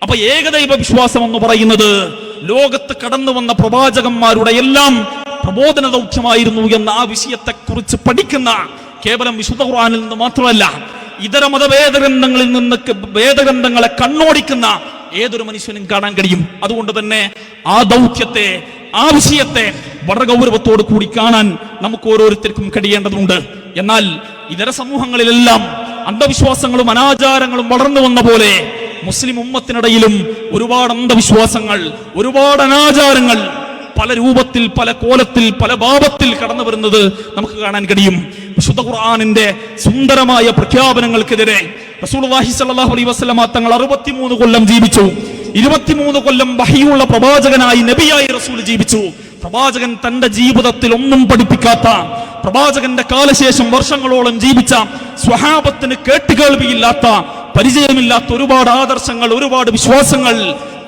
അപ്പൊ ഏകദൈവ വിശ്വാസം എന്ന് പറയുന്നത് ലോകത്ത് കടന്നു വന്ന പ്രവാചകന്മാരുടെ എല്ലാം പ്രബോധന ദൗത്യമായിരുന്നു എന്ന ആ വിഷയത്തെ കുറിച്ച് പഠിക്കുന്ന, കേവലം വിശുദ്ധ ഖുർആനിൽ നിന്ന് മാത്രമല്ല ഇതര മതഭേദഗ്രന്ഥങ്ങളിൽ നിന്ന് വേദഗ്രന്ഥങ്ങളെ കണ്ണോടിക്കുന്ന ഏതൊരു മനുഷ്യനും കാണാൻ കഴിയും. അതുകൊണ്ട് തന്നെ ആ ദൗത്യത്തെ, ആ വിഷയത്തെ വളരെ ഗൗരവത്തോടു കൂടി കാണാൻ നമുക്ക് ഓരോരുത്തർക്കും കഴിയേണ്ടതുണ്ട്. എന്നാൽ ഇതര സമൂഹങ്ങളിലെല്ലാം അന്ധവിശ്വാസങ്ങളും അനാചാരങ്ങളും വളർന്നു വന്ന പോലെ മുസ്ലിം ഉമ്മത്തിനിടയിലും ഒരുപാട് അന്ധവിശ്വാസങ്ങൾ, ഒരുപാട് അനാചാരങ്ങൾ പല രൂപത്തിൽ, പല കോലത്തിൽ, പല ഭാവത്തിൽ കടന്നു വരുന്നത് നമുക്ക് കാണാൻ കഴിയും. വിശുദ്ധ ഖുർആനിന്റെ സുന്ദരമായ പ്രഖ്യാപനങ്ങൾക്കെതിരെ റസൂലുള്ളാഹി സ്വല്ലല്ലാഹു അലൈഹി വസല്ലമ തങ്ങൾ 63 കൊല്ലം ജീവിച്ചു. 23 കൊല്ലം വഹിയുള്ള പ്രവാചകനായി, നബിയായി റസൂൽ ജീവിച്ചു. പ്രവാചകൻ തന്റെ ജീവിതത്തിൽ ഒന്നും പഠിപ്പിക്കാത്ത, പ്രവാചകന്റെ കാലശേഷം വർഷങ്ങളോളം ജീവിച്ച, സ്വഹാബത്തിന് കേട്ടുകേൾവിയില്ലാത്ത, പരിചയമില്ലാത്ത ഒരുപാട് ആദർശങ്ങൾ, ഒരുപാട് വിശ്വാസങ്ങൾ,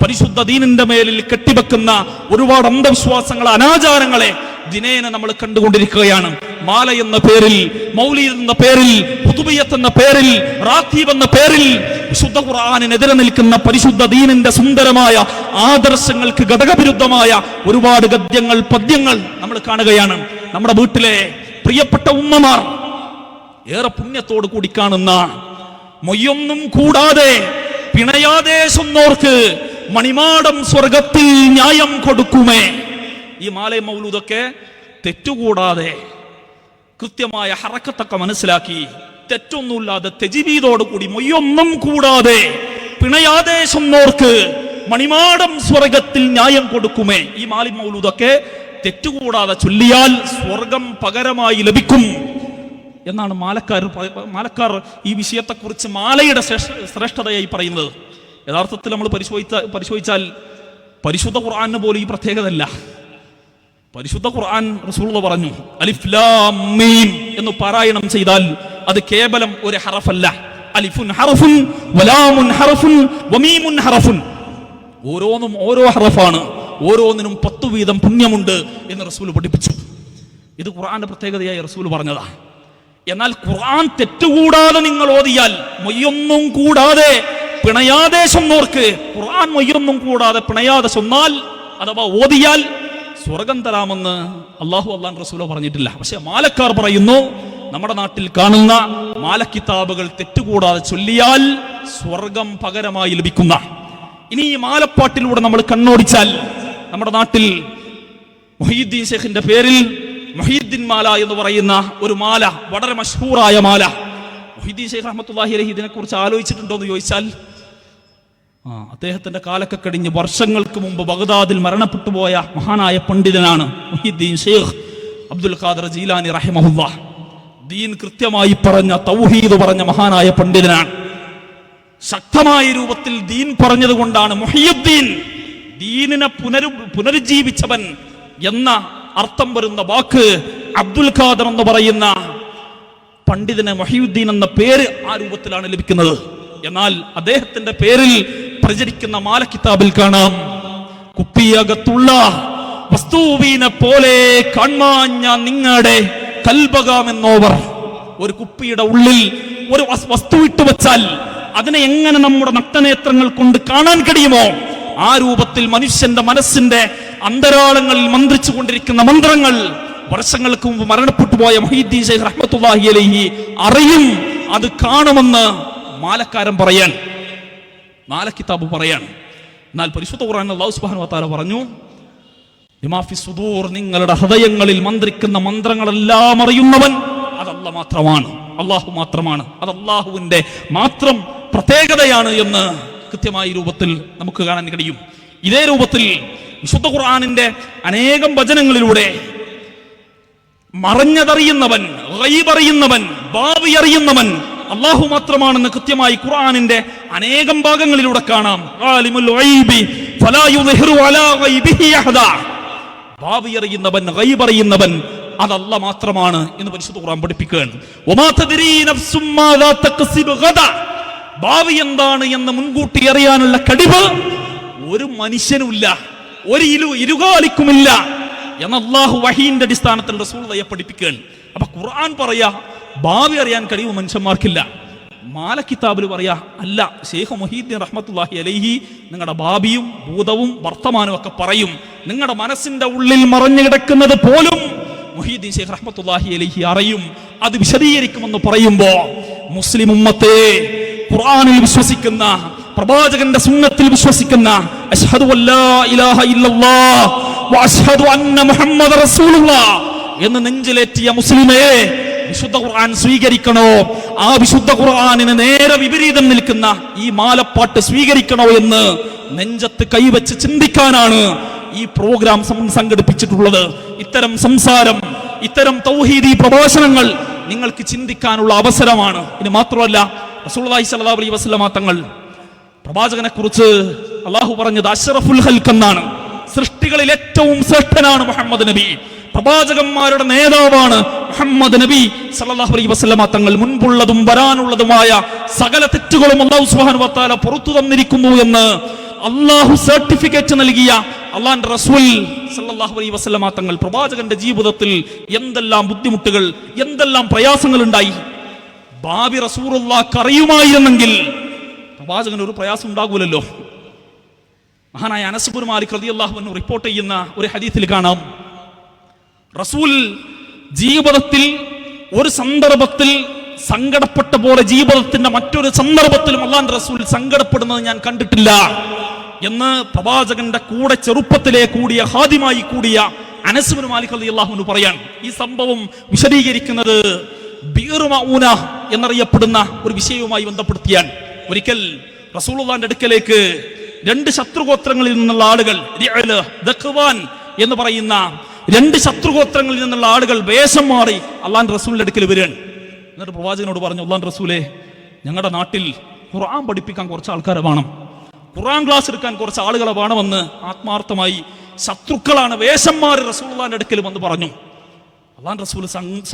പരിശുദ്ധ ദീനിന്റെ മേലിൽ കെട്ടിവെക്കുന്ന ഒരുപാട് അന്ധവിശ്വാസങ്ങൾ, അനാചാരങ്ങളെ ദിനേന നമ്മൾ കണ്ടുകൊണ്ടിരിക്കുകയാണ്. മാല എന്ന പേരിൽ, മൗലീദ് എന്ന പേരിൽ, ഖുതുബിയ്യത്ത് എന്ന പേരിൽ, റാത്തീബ് എന്ന പേരിൽ വിശുദ്ധ ഖുർആനിനെതിരെ നിൽക്കുന്ന, പരിശുദ്ധ ദീനിന്റെ സുന്ദരമായ ആദർശങ്ങൾക്ക് ഘടകവിരുദ്ധമായ ഒരുപാട് ഗദ്യങ്ങൾ, പദ്യങ്ങൾ നമ്മൾ കാണുകയാണ്. നമ്മുടെ വീട്ടിലെ പ്രിയപ്പെട്ട ഉമ്മമാർ ഏറെ പുണ്യത്തോടു കൂടി കാണുന്ന മൊയ്യൊന്നും കൂടാതെ പിണയാതെ സ്വന്നോർക്ക് മണിമാടം സ്വർഗത്തിൽ ന്യായം കൊടുക്കുമേ. ഈ മാലയും മൗലൂദൊക്കെ തെറ്റുകൂടാതെ കൃത്യമായ ഹറക്കത്തൊക്കെ മനസ്സിലാക്കി, തെറ്റൊന്നുമില്ലാതെ തെജിബീദോടുകൂടി മൊയ്യൊന്നും കൂടാതെ പിണയാതെ സ്വന്നോർക്ക് മണിമാടം സ്വർഗത്തിൽ ന്യായം കൊടുക്കുമേ. ഈ മാലി മൗലൂദൊക്കെ തെറ്റുകൂടാതെ ചൊല്ലിയാൽ സ്വർഗം പകരമായി ലഭിക്കും എന്നാണ് മാലക്കാർ ഈ വിഷയത്തെക്കുറിച്ച് മാലയുടെ ശ്രേഷ്ഠതയായി പറയുന്നത്. യഥാർത്ഥത്തിൽ നമ്മൾ പരിശോധിച്ചാൽ പരിശുദ്ധ ഖുർആന് പോലും ഈ പ്രത്യേകതയല്ല. പരിശുദ്ധ ഖുർആൻ റസൂലുള്ളാഹി പറഞ്ഞു, അലിഫ് ലാം മീം എന്ന് പാരായണം ചെയ്താൽ അത് കേവലം ഒരു ഹറഫല്ല. അലിഫുൻ ഹറഫുൻ വലാമുൻ ഹറഫുൻ വമീമുൻ ഹറഫുൻ, ഓരോന്നും ഓരോ ഹറഫാണ്, ഓരോന്നിനും 10 വീതം പുണ്യമുണ്ട് എന്ന് റസൂൽ പഠിപ്പിച്ചു. ഇത് ഖുർആന്റെ പ്രത്യേകതയായി റസൂൽ പറഞ്ഞതാ. എന്നാൽ ഖുർആൻ തെറ്റുകൂടാതെ നിങ്ങൾ ഓതിയാൽ, മൊയ്യൊന്നും കൂടാതെ പിണയാതെ ചൊന്നോർക്ക്, ഖുർആൻ മൊയ്യൊന്നും കൂടാതെ പിണയാതെ ചൊന്നാൽ അഥവാ ഓതിയാൽ സ്വർഗം തരാമെന്ന് അള്ളാഹു റസൂലോ പറഞ്ഞിട്ടില്ല. പക്ഷെ മാലക്കാർ പറയുന്നു, നമ്മുടെ നാട്ടിൽ കാണുന്ന മാലക്കിതാബുകൾ തെറ്റുകൂടാതെ ചൊല്ലിയാൽ സ്വർഗം പകരമായി ലഭിക്കുന്ന. ഇനി ഈ മാലപ്പാട്ടിലൂടെ നമ്മൾ കണ്ണോടിച്ചാൽ നമ്മുടെ നാട്ടിൽ മുഹീദ്ദീൻ ശൈഖിന്റെ പേരിൽ മുഹീദ്ദീൻ മാല എന്ന് പറയുന്ന ഒരു മാല, വളരെ മഷ്ഹൂറായ മാല. മുഹീദ്ദീൻ ശൈഖ് റഹ്മത്തുള്ളാഹി അലൈഹി ഇതിനെക്കുറിച്ച് ആലോചിച്ചിട്ടുണ്ടോ എന്ന് ചോദിച്ചാൽ, അദ്ദേഹത്തിന്റെ കാലൊക്കെ കഴിഞ്ഞ് വർഷങ്ങൾക്ക് മുമ്പ് ബഗ്ദാദിൽ മരണപ്പെട്ടു പോയ മഹാനായ പണ്ഡിതനാണ് മുഹീദ്ദീൻ ശൈഖ് അബ്ദുൽ ഖാദിർ ജീലാനി റഹിമഹുല്ലാഹ്. ദീൻ കൃത്യമായി പറഞ്ഞ, തൗഹീദ് പറഞ്ഞ മഹാനായ പണ്ഡിതനാണ്. ശക്തമായ രൂപത്തിൽ ദീൻ പറഞ്ഞത് കൊണ്ടാണ് മുഹീദ്ദീൻ, ദീനിനെ പുനരുജ്ജീവിച്ചവൻ എന്ന അർത്ഥം വരുന്ന വാക്ക് അബ്ദുൽ ഖാദർ എന്ന് പറയുന്ന പണ്ഡിതന് മുഹീദ്ദീൻ എന്ന പേര് ആ രൂപത്തിലാണ് ലഭിക്കുന്നത്. എന്നാൽ അദ്ദേഹത്തിന്റെ പേരിൽ പ്രചരിക്കുന്ന മാല കിതാബിൽ കാണാം, കുപ്പിയകത്തുള്ള വസ്തുവിനെ പോലെ കാൺമാഞ്ഞ നിങ്ങളുടെ കൽബകാമെന്നോവർ. ഒരു കുപ്പിയുടെ ഉള്ളിൽ ഒരു വസ്തു ഇട്ടു വെച്ചാൽ അതിനെ എങ്ങനെ നമ്മുടെ നഗ്നനേത്രങ്ങൾ കൊണ്ട് കാണാൻ കഴിയുമോ, ആ രൂപത്തിൽ മനുഷ്യന്റെ മനസ്സിന്റെ അന്തരാളങ്ങളിൽ മന്ത്രിച്ചു കൊണ്ടിരിക്കുന്ന മന്ത്രങ്ങൾ വർഷങ്ങൾക്ക് മുമ്പ് മരണപ്പെട്ടു പോയ മുഹീദ്ദീൻ ശൈഖ് റഹ്മത്തുള്ളാഹി അലൈഹി അറിയും, അത് കാണുമെന്ന് മാലക്കാരൻ പറയാൻ, മാലക്കിതാബ് പറയാൻ. എന്നാൽ പരിശുദ്ധ ഖുർആനിൽ അല്ലാഹു സുബ്ഹാനഹു വ തആല പറഞ്ഞു, ബിമാ ഫി സുദൂർ, നിങ്ങളുടെ ഹൃദയങ്ങളിൽ മന്ത്രിക്കുന്ന മന്ത്രങ്ങളെല്ലാം അറിയുന്നവൻ അത് അല്ലാഹു മാത്രമാണ്, അല്ലാഹു മാത്രമാണ്, അത് അല്ലാഹുവിന്റെ മാത്രം പ്രത്യേകതയാണ് എന്ന് കൃത്യമായ രൂപത്തിൽ നമുക്ക് കാണാൻ കഴിയും. ഇതേ രൂപത്തിൽ വിശുദ്ധ ഖുർആനിന്റെ അനേകം വചനങ്ങളിലൂടെ മറഞ്ഞതറിയുന്നവൻ, ഗൈബ് അറിയുന്നവൻ, ഭാവി അറിയുന്നവൻ അല്ലാഹു മാത്രമാണെന്ന് കൃത്യമായി ഖുർആനിന്റെ അനേകം ഭാഗങ്ങളിലൂടെ കാണാം. ആലിമുൽ ഗൈബി ഫലാ യുദ്ഹിറു അലാ ഗൈബിഹി അഹദാ. ഭാവി അറിയുന്നവൻ, ഗൈബ് അറിയുന്നവൻ അത് അല്ലാഹ് മാത്രമാണ് എന്ന് പരിശുദ്ധ ഖുർആൻ പഠിപ്പിക്കുകയാണ്. വമാ തദ്രീ നഫ്സും മാദാ തക്സിബു ഗദാ. ഭാവി എന്താണ് എന്ന് മുൻകൂട്ടി അറിയാനുള്ള കഴിവ് ഒരു മനുഷ്യനുമില്ല, ഒരു ഇരുകാലിക്കുമില്ല എന്ന് അല്ലാഹു വഹീന്റെ അടിസ്ഥാനത്തിൽ റസൂലുള്ളാഹിയെ പഠിപ്പിക്കുകയാണ്. അപ്പൊ ഖുർആൻ പറയാ ഭാവി അറിയാൻ കഴിവ് മനുഷ്യന്മാർക്കില്ല. മാല കിതാബിൽ പറയാ അല്ല, ശൈഖ് മുഹീദ്ദീൻ റഹ്മത്തുള്ളാഹി അലൈഹി നിങ്ങളുടെ ഭാവിയും ഭൂതവും വർത്തമാനവും ഒക്കെ പറയും. നിങ്ങളുടെ മനസ്സിന്റെ ഉള്ളിൽ മറഞ്ഞു കിടക്കുന്നത് പോലും മുഹീദ്ദീൻ ശൈഖ് റഹ്മത്തുള്ളാഹി അലൈഹി അറിയും, അത് വിശദീകരിക്കുമെന്ന് പറയുമ്പോ മുസ്ലിം ഉമ്മത്തെ, ഖുർആനിൽ വിശ്വസിക്കുന്ന, പ്രവാചകന്റെ സുന്നത്തിൽ വിശ്വസിക്കുന്ന, അശ്ഹദു അല്ലാ ഇലാഹ ഇല്ലല്ലാഹ് വ അശ്ഹദു അന്ന മുഹമ്മദ റസൂലുള്ളാഹ് എന്ന് നെഞ്ചിലേറ്റിയ മുസ്ലിമേ, വിശുദ്ധ ഖുർആൻ സ്വീകരിക്കണോ? ആ വിശുദ്ധ ഖുർആനിന് നേരെ വിപരീതം നിൽക്കുന്ന ഈ മാലപ്പാട്ട് സ്വീകരിക്കണോ എന്ന് നെഞ്ചത്ത് കൈവച്ച് ചിന്തിക്കാനാണ് ഈ പ്രോഗ്രാം സംഘടിപ്പിച്ചിട്ടുള്ളത്. ഇത്തരം സംസാരം, ഇത്തരം തൗഹീദി പ്രഭാഷണങ്ങൾ നിങ്ങൾക്ക് ചിന്തിക്കാനുള്ള അവസരമാണ്. ഇനി മാത്രമല്ല, റസൂലുള്ളാഹി സ്വല്ലല്ലാഹു അലൈഹി വസല്ലമ തങ്ങൾ പ്രവാചകനെ കുറിച്ച് അല്ലാഹു പറഞ്ഞത് അഷ്റഫുൽ ഖൽഖ് എന്നാണ്. സൃഷ്ടികളിൽ ഏറ്റവും ശ്രേഷ്ഠനാണ് മുഹമ്മദ് നബി. പ്രവാചകന്മാരുടെ നേതാവാണ് മുഹമ്മദ് നബി സല്ലല്ലാഹു അലൈഹി വസല്ലമ തങ്ങൾ. മുൻപുള്ളതും വരാനുള്ളതുമായ സകല തെറ്റുകളും അല്ലാഹു സുബ്ഹാനഹു വ തആല പുറത്തു തന്നിരിക്കുന്നു എന്ന് അല്ലാഹു സർട്ടിഫിക്കറ്റ് നൽകിയ അല്ലാഹുവിന്റെ റസൂൽ സല്ലല്ലാഹു അലൈഹി വസല്ലമ തങ്ങൾ പ്രവാചകന്റെ ജീവിതത്തിൽ എന്തെല്ലാം ബുദ്ധിമുട്ടുകൾ, എന്തെല്ലാം പ്രയാസങ്ങൾ ഉണ്ടായി. ഭാവി റസൂലുള്ളാഹിക്ക് അറിയുമായിരുന്നെങ്കിൽ പ്രവാചകന് ഒരു പ്രയാസം ഉണ്ടാകൂലല്ലോ. മഹാനായ അനസ് ഇബ്നു മാലിക് റളിയല്ലാഹു അൻഹു റിപ്പോർട്ട് ചെയ്യുന്ന ഒരു ഹദീസിൽ കാണാം, റസൂൽ ജീവിതത്തിൽ ഒരു സന്ദർഭത്തിൽ സങ്കടപ്പെട്ട പോലെ ജീവിതത്തിന്റെ മറ്റൊരു സന്ദർഭത്തിലും അല്ലാഹുവിന്റെ റസൂൽ സങ്കടപ്പെടുന്നത് ഞാൻ കണ്ടിട്ടില്ല എന്ന് പ്രവാചകന്റെ കൂടെ ചെറുപ്പത്തിലെ കൂടിയ ഹാദിമായി കൂടിയ അനസ് ഇബ്നു മാലിക് റളിയല്ലാഹു അൻഹു പറയാൻ. ഈ സംഭവം വിശദീകരിക്കുന്നത് ബിർ മഊന എന്നറിയപ്പെടുന്ന ഒരു വിഷയവുമായി ബന്ധപ്പെടുത്തിയാൽ, ഒരിക്കൽ റസൂലുള്ളാഹിന്റെ അടുക്കലേക്ക് രണ്ട് ശത്രുഗോത്രങ്ങളിൽ നിന്നുള്ള ആളുകൾ, റിഅല്, ദഖ്വാൻ എന്ന് പറയുന്ന രണ്ട് ശത്രുഗോത്രങ്ങളിൽ നിന്നുള്ള ആളുകൾ വേഷം മാറി അല്ലാഹുവിന്റെ റസൂലിന്റെ അടുക്കൽ വരികയാണ്. എന്നിട്ട് പ്രവാചകനോട് പറഞ്ഞു, അല്ലാഹുവിന്റെ റസൂലേ, ഞങ്ങളുടെ നാട്ടിൽ ഖുർആൻ പഠിപ്പിക്കാൻ കുറച്ച് ആൾക്കാരെ വേണം, ഖുർആൻ ക്ലാസ് എടുക്കാൻ കുറച്ച് ആളുകളെ വേണമെന്ന് ആത്മാർത്ഥമായി ശത്രുക്കളാണ് വേഷം മാറി റസൂലുള്ളാഹിന്റെ അടുക്കൽ വന്ന് പറഞ്ഞു. അല്ലാഹുവിന്റെ റസൂൽ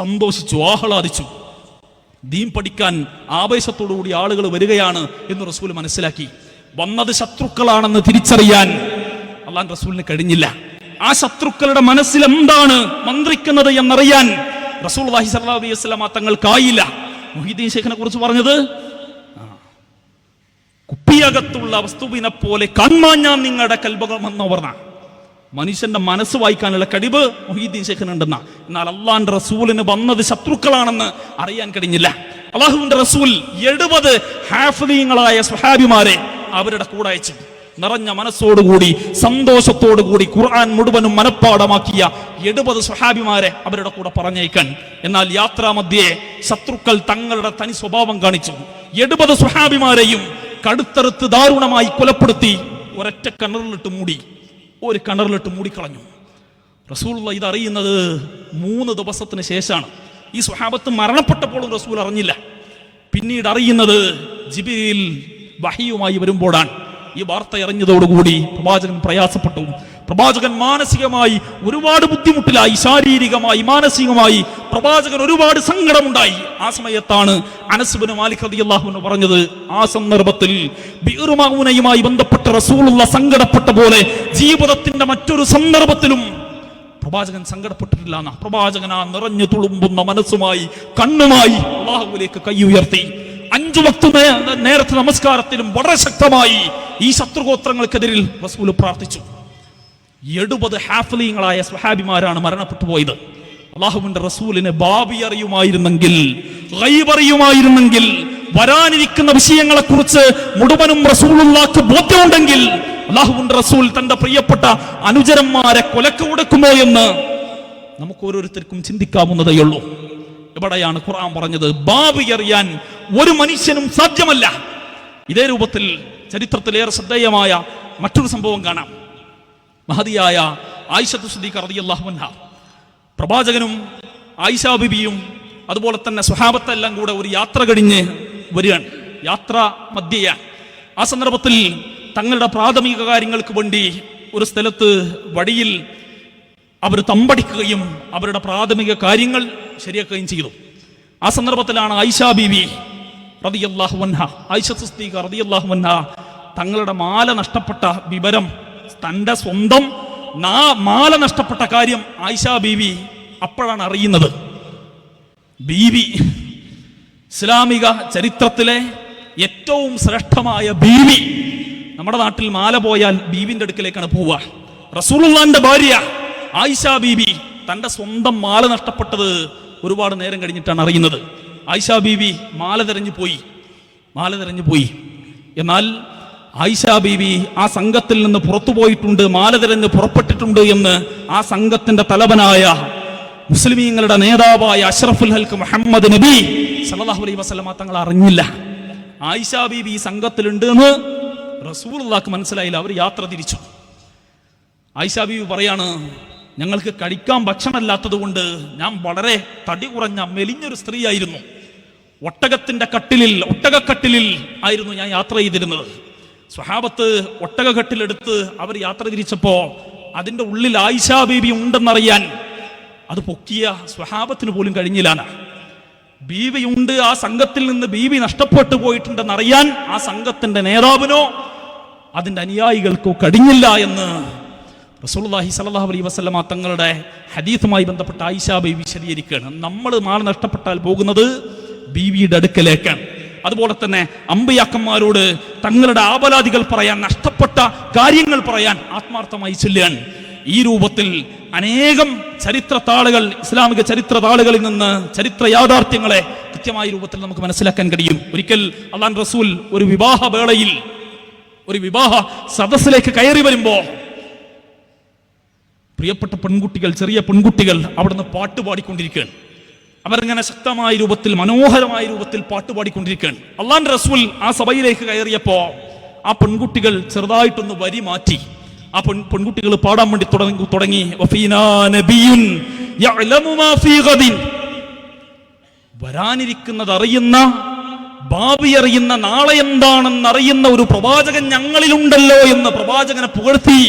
സന്തോഷിച്ചു, ആഹ്ലാദിച്ചു. ദീൻ പഠിക്കാൻ ആവേശത്തോടുകൂടി ആളുകൾ വരികയാണ് എന്ന് റസൂൽ മനസ്സിലാക്കി. വന്നത് ശത്രുക്കളാണെന്ന് തിരിച്ചറിയാൻ അല്ലാഹുവിന്റെ റസൂലിന് കഴിഞ്ഞില്ല. ആ ശത്രുക്കളുടെ മനസ്സിൽ എന്താണ് മന്ത്രിക്കുന്നത് എന്നറിയാൻ റസൂലുള്ളാഹി സ്വല്ലല്ലാഹു അലൈഹി വസല്ലമ തങ്ങൾക്കായില്ല. മുഹീദ്ദീൻ ശൈഖിനെ കുറിച്ച് പറഞ്ഞത്, കുപ്പിയകത്തുള്ള വസ്തുവിനെ പോലെ കൺമാഞ്ഞാൻ നിങ്ങളുടെ കൽബകമെന്ന് പറഞ്ഞ മനുഷ്യന്റെ മനസ്സ് വായിക്കാനുള്ള കഴിവ് മുഹീദ്ദീൻ ശൈഖിനുണ്ടെന്ന. എന്നാൽ അല്ലാഹുവിന്റെ റസൂലിന് വന്നത് ശത്രുക്കളാണെന്ന് അറിയാൻ കഴിഞ്ഞില്ല. അല്ലാഹുവിന്റെ റസൂൽ 70 ഹാഫിളീങ്ങളായ സ്വഹാബിമാരെ അവരുടെ കൂടെ അയച്ചു. നിറഞ്ഞ മനസ്സോടുകൂടി സന്തോഷത്തോടുകൂടി ഖുർആൻ മുഴുവനും മനഃപ്പാടമാക്കിയ 70 സ്വഹാബിമാരെ അവരുടെ കൂടെ പറഞ്ഞയക്കാൻ. എന്നാൽ യാത്രാമധ്യേ ശത്രുക്കൾ തങ്ങളുടെ തനി സ്വഭാവം കാണിച്ചു. 70 സ്വഹാബിമാരെയും കടുത്തറുത്ത് ദാരുണമായി കൊലപ്പെടുത്തി ഒരൊറ്റ കിണറിലിട്ട് മൂടി, ഒരു കിണറിലിട്ട് മൂടിക്കളഞ്ഞു. റസൂലുള്ളാഹി ഇതറിയുന്നത് 3 ദിവസത്തിന് ശേഷമാണ്. ഈ സ്വഹാബത്ത് മരണപ്പെട്ടപ്പോഴും റസൂൽ അറിഞ്ഞില്ല. പിന്നീട് അറിയുന്നത് ജിബ്രീൽ വഹിയുമായി വരുമ്പോഴാണ്. ഈ വാർത്ത അറിഞ്ഞതോടുകൂടി പ്രവാചകൻ പ്രയാസപ്പെട്ടു. പ്രവാചകൻ മാനസികമായി ഒരുപാട് ബുദ്ധിമുട്ടിലായി, ശാരീരികമായി മാനസികമായി പ്രവാചകൻ ഒരുപാട് സങ്കടമുണ്ടായി. ആ സമയത്താണ് അനസ് ഇബ്നു മാലിക് റളിയല്ലാഹു അൻഹു പറഞ്ഞത്, ആ സന്ദർഭത്തിൽ ബിർ മഊനയുമായി ബന്ധപ്പെട്ട റസൂലുള്ളാഹി സങ്കടപ്പെട്ട പോലെ ജീവിതത്തിന്റെ മറ്റൊരു സന്ദർഭത്തിലും പ്രവാചകൻ സങ്കടപ്പെട്ടിട്ടില്ല. പ്രവാചകൻ ആ നിറഞ്ഞു തുളുമ്പുന്ന മനസ്സുമായി കണ്ണുമായി അല്ലാഹുവിലേക്ക് കൈ ഉയർത്തി 5 വക്ത് നേരത്തെ നമസ്കാരത്തിലും വളരെ ശക്തമായി ഈ ശത്രുഗോത്രങ്ങൾക്കെതിരിൽ റസൂൽ പ്രാർത്ഥിച്ചു. 70 ഹാഫിളീങ്ങളായ സ്വഹാബിമാരാണ് മരണപ്പെട്ടു പോയത്. അല്ലാഹുവിന്റെ റസൂലിന് ഭാവി അറിയുമായിരുന്നെങ്കിൽ, ഗൈബ് അറിയുമായിരുന്നെങ്കിൽ, വരാനിരിക്കുന്ന വിഷയങ്ങളെ കുറിച്ച് മുഴുവനും റസൂലുള്ളാഹിക്ക് ബോധ്യമുണ്ടെങ്കിൽ അല്ലാഹുവിന്റെ റസൂൽ തന്റെ പ്രിയപ്പെട്ട അനുചരന്മാരെ കൊലക്ക് കൊടുക്കുമോ എന്ന് നമുക്ക് ഓരോരുത്തർക്കും ചിന്തിക്കാവുന്നതേയുള്ളൂ. എവിടെയാണ് ഖുർആൻ പറഞ്ഞത് ഭാവി അറിയാൻ ഒരു മനുഷ്യനും സാധ്യമല്ല. ഇതേ രൂപത്തിൽ ചരിത്രത്തിലേറെ ശ്രദ്ധേയമായ മറ്റൊരു സംഭവം കാണാം. മഹദിയായ ആയിഷത്തു സിദ്ദീഖ റളിയല്ലാഹു അൻഹ പ്രവാചകനും ആയിഷ ബിബിയും അതുപോലെ തന്നെ സ്വഹാബത്തെല്ലാം കൂടെ ഒരു യാത്ര കഴിഞ്ഞ് വരികയാണ്. യാത്ര മധ്യയാണ്. ആ സന്ദർഭത്തിൽ തങ്ങളുടെ പ്രാഥമിക കാര്യങ്ങൾക്ക് വേണ്ടി ഒരു സ്ഥലത്ത് വഴിയിൽ അവർ തമ്പടിക്കുകയും അവരുടെ പ്രാഥമിക കാര്യങ്ങൾ ശരിയാക്കുകയും ചെയ്തു. ആ സന്ദർഭത്തിലാണ് ആയിഷ ബീവി റളിയല്ലാഹു അൻഹ, ആയിഷ സിദ്ദീഖ റളിയല്ലാഹു അൻഹ തങ്ങളുടെ മാല നഷ്ടപ്പെട്ട വിവരം, തൻ്റെ സ്വന്തം മാല നഷ്ടപ്പെട്ട കാര്യം ആയിഷ ബീവി അപ്പോഴാണ് അറിയുന്നത്. ബീവി ഇസ്ലാമിക ചരിത്രത്തിലെ ഏറ്റവും ശ്രേഷ്ഠമായ ബീവി. നമ്മുടെ നാട്ടിൽ മാല പോയാൽ ബീവിന്റെ അടുക്കലേക്കാണ് പോവുക. റസൂലുള്ളാഹിന്റെ ഭാര്യ ആയിഷ ബീവി തന്റെ സ്വന്തം മാല നഷ്ടപ്പെട്ടത് ഒരുപാട് നേരം കഴിഞ്ഞിട്ടാണ് അറിയുന്നത്. ആയിഷ ബീവി മാല തെരഞ്ഞു പോയി. എന്നാൽ ആയിഷ ബീവി ആ സംഘത്തിൽ നിന്ന് പുറത്തു പോയിട്ടുണ്ട്, മാല തെരഞ്ഞ് പുറപ്പെട്ടിട്ടുണ്ട് എന്ന് ആ സംഘത്തിന്റെ തലവനായ മുസ്ലിമീങ്ങളുടെ നേതാവായ അഷ്റഫുൽ ഹൽക്ക് മുഹമ്മദ് നബി സല്ലല്ലാഹു അലൈഹി വസല്ലമ തങ്ങൾ അറിഞ്ഞില്ല. ആയിഷ ബീബി ഈ സംഘത്തിലുണ്ട് എന്ന് റസൂലുള്ളാഹിക്ക് മനസ്സിലായില്ല. അവർ യാത്ര തിരിച്ചു. ആയിഷ ബീബി പറയാണ്, ഞങ്ങൾക്ക് കഴിക്കാൻ ഭക്ഷണമില്ലാത്തത് കൊണ്ട് ഞാൻ വളരെ തടി കുറഞ്ഞ മെലിഞ്ഞൊരു സ്ത്രീയായിരുന്നു. ഒട്ടകക്കട്ടിലിൽ ആയിരുന്നു ഞാൻ യാത്ര ചെയ്തിരുന്നത്. സ്വഹാബത്ത് ഒട്ടകക്കട്ടിലെടുത്ത് അവർ യാത്ര തിരിച്ചപ്പോ അതിന്റെ ഉള്ളിൽ ആയിഷ ബീബി ഉണ്ടെന്നറിയാൻ അത് പൊക്കിയ സ്വഹാബത്തിന് പോലും കഴിഞ്ഞില്ല. ബീവിയുണ്ട്, ആ സംഘത്തിൽ നിന്ന് ബീവി നഷ്ടപ്പെട്ടു പോയിട്ടുണ്ടെന്നറിയാൻ ആ സംഘത്തിന്റെ നേതാവിനോ അതിന്റെ അനുയായികൾക്കോ കഴിഞ്ഞില്ല എന്ന് റസൂലുള്ളാഹി സ്വല്ലല്ലാഹു അലൈഹി വസല്ലമ തങ്ങളുടെ ഹദീസുമായി ബന്ധപ്പെട്ട ആയിഷ ബീവി വിശദീകരിക്കുകയാണ്. നമ്മൾ മാല നഷ്ടപ്പെട്ടാൽ പോകുന്നത് ബീവിയുടെ അടുക്കലേക്കാണ്. അതുപോലെ തന്നെ അമ്പിയാക്കന്മാരോട് തങ്ങളുടെ ആപലാദികൾ പറയാൻ, നഷ്ടപ്പെട്ട കാര്യങ്ങൾ പറയാൻ ആത്മാർത്ഥമായി ചൊല്ലുകയാണ്. ഈ രൂപത്തിൽ അനേകം ചരിത്ര താളുകൾ, ഇസ്ലാമിക ചരിത്ര താളുകളിൽ നിന്ന് ചരിത്ര യാഥാർത്ഥ്യങ്ങളെ കൃത്യമായ രൂപത്തിൽ നമുക്ക് മനസ്സിലാക്കാൻ കഴിയും. ഒരിക്കൽ അല്ലാഹുവിന്റെ റസൂൽ ഒരു വിവാഹ വേളയിൽ ഒരു വിവാഹ സദസ്സിലേക്ക് കയറി വരുമ്പോ പ്രിയപ്പെട്ട പെൺകുട്ടികൾ, ചെറിയ പെൺകുട്ടികൾ അവിടുന്ന് പാട്ടുപാടിക്കൊണ്ടിരിക്കുകയാണ്. അവരിങ്ങനെ ശക്തമായ രൂപത്തിൽ, മനോഹരമായ രൂപത്തിൽ പാട്ടുപാടിക്കൊണ്ടിരിക്കുകയാണ്. അല്ലാഹുവിന്റെ റസൂൽ ആ സഭയിലേക്ക് കയറിയപ്പോ ആ പെൺകുട്ടികൾ ചെറുതായിട്ടൊന്ന് വരി മാറ്റി. ആ പെൺകുട്ടികൾ പാടാൻ വേണ്ടി തുടങ്ങി വരാനിരിക്കുന്നത് അറിയുന്ന, ഭാവി അറിയുന്ന, നാളെ എന്താണെന്ന് അറിയുന്ന ഒരു പ്രവാചകൻ ഞങ്ങളിലുണ്ടല്ലോ എന്ന് പ്രവാചകനെ പുകഴ്ത്തി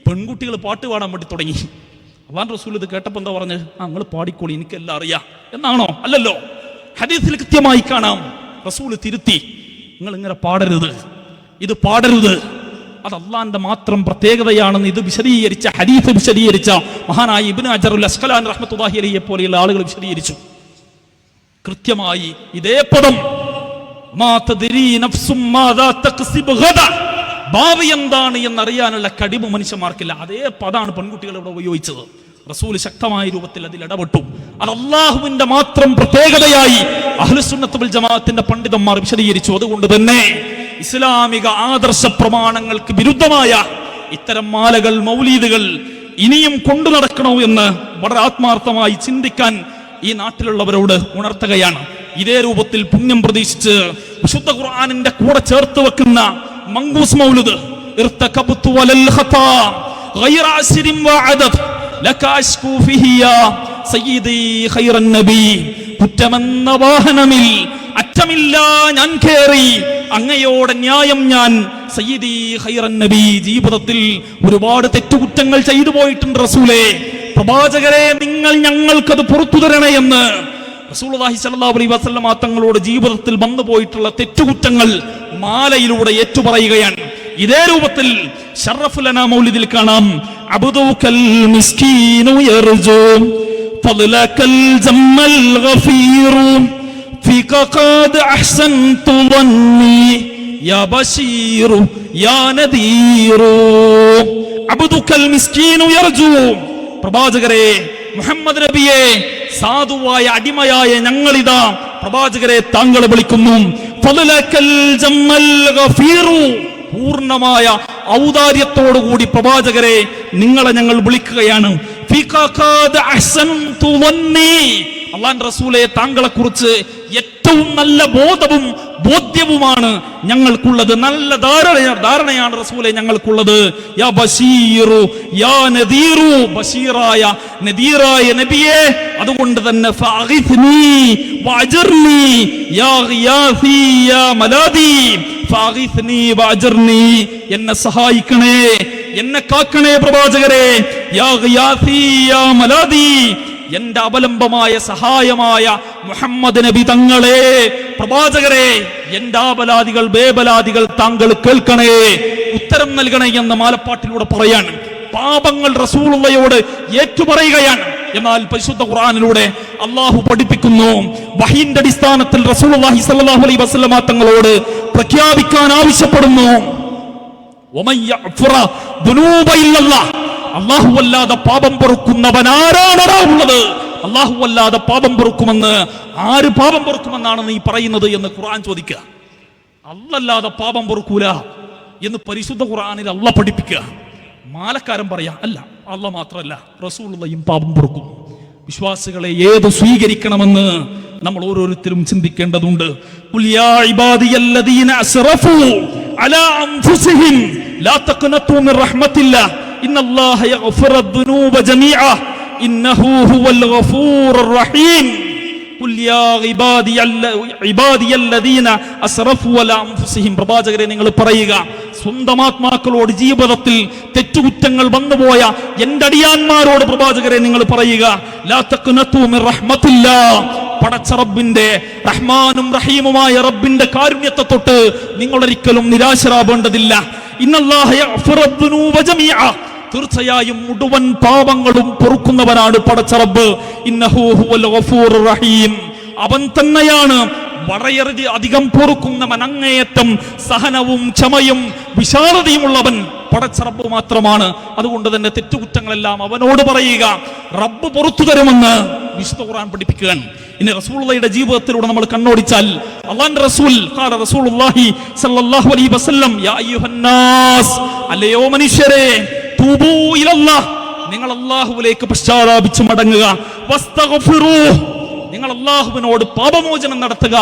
പെൺകുട്ടികൾ പാട്ട് പാടാൻ വേണ്ടി തുടങ്ങി. അല്ലാഹുവിന്റെ റസൂൽ ഇത് കേട്ടപ്പോൾ എന്താ പറഞ്ഞ്, നിങ്ങൾ പാടിക്കോളി, എനിക്കെല്ലാം അറിയാം എന്നാണോ? അല്ലല്ലോ. ഹദീസിൽ കൃത്യമായി കാണാം, റസൂൽ തിരുത്തി, നിങ്ങൾ ഇങ്ങനെ പാടരുത്, ഇത് പാടരുത്, അത് അള്ളാന്റെ മാത്രം പ്രത്യേകതയാണെന്ന് ഇത് വിശദീകരിച്ച ഹദീസ് വിശദീകരിച്ച മഹാനായ ഇബ്നു ഹജറുൽ അസ്ഖലാനി റഹ്മത്തുള്ളാഹി അലൈഹി പോലെയുള്ള ആളുകൾ വിശദീകരിച്ചു. കൃത്യമായി ഇതേ പദം ഭാവി എന്താണ് എന്നറിയാനുള്ള കഴിവ് മനുഷ്യന്മാർക്കില്ല. അതേ പദമാണ് പെൺകുട്ടികൾ ഇവിടെ ഉപയോഗിച്ചത്. റസൂൽ ശക്തമായ രൂപത്തിൽ അതിൽ ഇടപെട്ടു. അത് അള്ളാഹുവിന്റെ മാത്രം പ്രത്യേകതയായി അഹ്ലുസുന്നത്ത് വൽ ജമാഅത്തിന്റെ പണ്ഡിതന്മാർ വിശദീകരിച്ചു. അതുകൊണ്ട് തന്നെ ഇസ്ലാമിക ആദർശ പ്രമാണങ്ങൾക്ക് വിരുദ്ധമായ ഇത്തരം മാലകൾ, മൗലീദുകൾ ഇനിയും കൊണ്ടു നടക്കണോ എന്ന് വളരെ ആത്മാർത്ഥമായി ചിന്തിക്കാൻ ഈ നാട്ടിലുള്ളവരോട് ഉണർത്തുകയാണ്. ഇതേ രൂപത്തിൽ പുണ്യം പ്രതീക്ഷിച്ച് വിശുദ്ധ ഖുർആനിന്റെ കൂടെ ചേർത്ത് വെക്കുന്ന മങ്കൂസ് മൗലിദ്, ഇർതകബ്തു വലൽ ഖതാ ഗൈറ അസ്രിൻ വഅദദ് ലക അശ്കൂ ഫിഹി യാ സയ്യിദി ഖൈറൻ നബി, കുറ്റമെന്ന വാഹനമിൽ അറ്റമില്ല ഞാൻ കേറി, അങ്ങയോടെ ന്യായം ഞാൻ സയ്യിദി ഖൈറൻ നബി. ജീവിതത്തിൽ ഒരുപാട് തെറ്റുകുറ്റങ്ങൾ ചെയ്തു പോയിട്ടുണ്ട് റസൂലേ, പ്രവാചകരെ നിങ്ങൾ ഞങ്ങൾക്കത് പുറത്തു തരണേ എന്ന് റസൂലുള്ളാഹി സ്വല്ലല്ലാഹു അലൈഹി വസല്ലമ തങ്ങളോട് ജീവിതത്തിൽ വന്നു പോയിട്ടുള്ള തെറ്റുകുറ്റങ്ങൾ മാലയിലൂടെ ഏറ്റുപറയുകയാണ്. ഇതേ രൂപത്തിൽ ശറഫുൽ അനാ മൗലിദിൽ കാണാം, അബ്ദുകൽ മിസ്കീനു യർജു ഫളകൽ ജമ്മൽ ഗഫീറു ഫിക ഖദ് അഹ്സൻതു ظني യാ ബശീറു യാ നദീറു. അബ്ദുകൽ മിസ്കീനു യർജു, പ്രവാചകരെ, മുഹമ്മദ് നബിയെ, സാധുവായ അടിമയായ ഞങ്ങളിതാ പ്രവാചകരെ താങ്കളെ വിളിക്കുന്നു. ഫളകൽ ജമ്മൽ ഗഫീറു, പൂർണ്ണമായ ഔദാര്യത്തോടുകൂടി പ്രവാചകരെ നിങ്ങളെ ഞങ്ങൾ വിളിക്കുകയാണ്. അല്ലാഹുവിന്റെ റസൂലേ, താങ്കളെ കുറിച്ച് ഏറ്റവും നല്ല ബോധവും ബോധ്യവുമാണ് ഞങ്ങൾക്കുള്ളത്. നല്ല ധാരണയാണ് റസൂലെ ഞങ്ങൾക്കുള്ളത്. യാ ബശീറു യാ നദീറു, ബശീറായ നദീറായ നബിയെ, അതുകൊണ്ട് തന്നെ ഫഅഗിത്നി വഅജ്ർനി യാ ഗിയാസി യാ മലാദി, ഫഅഗിത്നി വഅജ്ർനി, എന്നെ സഹായിക്കണേ, എന്നെ കാക്കണേ പ്രവാചകരെ. യാ ഗിയാസി യാ മലാദി, എന്റെ അവലംബമായ സഹായമായ മുഹമ്മദ് നബി തങ്ങളെ, പ്രവാചകരെ, എന്റെ ആബലാദികൾ ബേബലാദികൾ താങ്കൾ കേൾക്കണേ, ഉത്തരം നൽകണേ എന്ന് മാലപ്പാട്ടിലൂടെ പറയാണ്. പാപങ്ങൾ റസൂലുള്ളയോട് ഏറ്റുപറയുകയാണ്. എന്നാൽ പരിശുദ്ധ ഖുർആനിലൂടെ അള്ളാഹു പഠിപ്പിക്കുന്നു, വഹീന്റെ അടിസ്ഥാനത്തിൽ റസൂലുള്ളാഹി സ്വല്ലല്ലാഹു അലൈഹി വസല്ലമ തങ്ങളോട് പ്രഖ്യാപിക്കാൻ ആവശ്യപ്പെടുന്നു, വമൻ യഗ്ഫിറ ദുനൂബ ഇല്ലല്ലാഹ്, അല്ലാഹു അല്ലാതെ പാപം പൊറുക്കുന്നവനാരാണോ ഉള്ളത്? അല്ലാഹു അല്ലാതെ പാപം പൊറുക്കുമെന്ന് ആര് പാപം പൊറുക്കുമെന്നാണ് നീ പറയുന്നത് എന്ന് ഖുർആൻ ചോദിക്കുക. അല്ലാതെ പാപം പൊറുക്കൂല എന്ന് പരിശുദ്ധ ഖുർആനിൽ അല്ലാഹ് പഠിപ്പിക്കുക. മാലക്കാരൻ പറയാ അല്ല, അല്ലാഹ് മാത്രമല്ല റസൂലുള്ളാഹിയും പാപം പൊറുക്കും. വിശ്വാസികളെ ഏത് സ്വീകരിക്കണമെന്ന് നമ്മൾ ഓരോരുത്തരും ചിന്തിക്കേണ്ടതുണ്ട്. ഖുൽ യാ ഇബാദിയല്ലദീന അസ്റഫു അലാ അൻഫുസിഹിം ലാ തഖ്നതു മിർ റഹ്മത്തില്ലാഹ് ഇന്നല്ലാഹ യഗ്ഫിറു ദുനൂബ ജമീഅ ഇന്നഹു ഹുവൽ ഗഫൂറുർ റഹീം. ഖുൽ യാ ഇബാദിയല്ലദീന അസ്റഫു അലാ അൻഫുസിഹിം, പ്രവാചകരെ നിങ്ങൾ പറയുക, സ്വന്തം ആത്മാക്കളോട് ജീവിതത്തിൽ തെറ്റുകുറ്റങ്ങൾ വന്നുപോയ എന്റെ അടിയാന്മാരോട് പ്രവാചകരെ നിങ്ങൾ പറയുക, ലാ തഖ്നതു മിർ റഹ്മത്തില്ലാഹ്, പടച്ച റബ്ബിന്റെ റഹ്മാനും റഹീമുമായ റബ്ബിന്റെ കാരുണ്യത്തെ തൊട്ട് നിങ്ങൾ ഒരിക്കലും നിരാശരാവേണ്ടതില്ല. ഇന്നല്ലാഹ യഗ്ഫിറു ദുനൂബ ജമീഅ, തീർച്ചയായും മുഴുവൻ പാപങ്ങളും പൊറുക്കുന്നവനാണ് പടച്ച റബ്ബ്. ഇന്നഹു ഹുവൽ ഗഫൂറുർ റഹീം, അവൻ തന്നെയാണ് വളരെയേറെ അധികം പൊറുക്കുന്നവൻ, അങ്ങേയറ്റം സഹനവും ക്ഷമയും വിശാലതയുമുള്ളവൻ പടച്ച റബ്ബ് മാത്രമാണ്. അതുകൊണ്ട് തന്നെ തെറ്റുകുറ്റങ്ങളെല്ലാം അവനോട് പറയുക, റബ്ബ് പുറത്തു തരുമെന്ന് വിശുദ്ധ ഖുർആൻ പഠിപ്പിക്കുകയാണ്. ഇനി റസൂലുള്ളാഹിയുടെ ജീവിതത്തിലൂടെ നമ്മൾ കണ്ണോടിച്ചാൽ, അല്ലാഹുവിന്റെ റസൂൽ ഖാല റസൂലുള്ളാഹി സ്വല്ലല്ലാഹു അലൈഹി വസല്ലം, യാ അയ്യുഹന്നാസ്, അല്ലയോ മനുഷ്യരെ, തൂബൂ ഇലല്ലാഹ്, നിങ്ങൾ അല്ലാഹുവിലേക്ക് പശ്ചാത്താപിച്ച് മടങ്ങുക, വസ്തഗ്ഫിറൂ, നിങ്ങൾ അല്ലാഹുവിനോട് പാപമോചനം നടത്തുക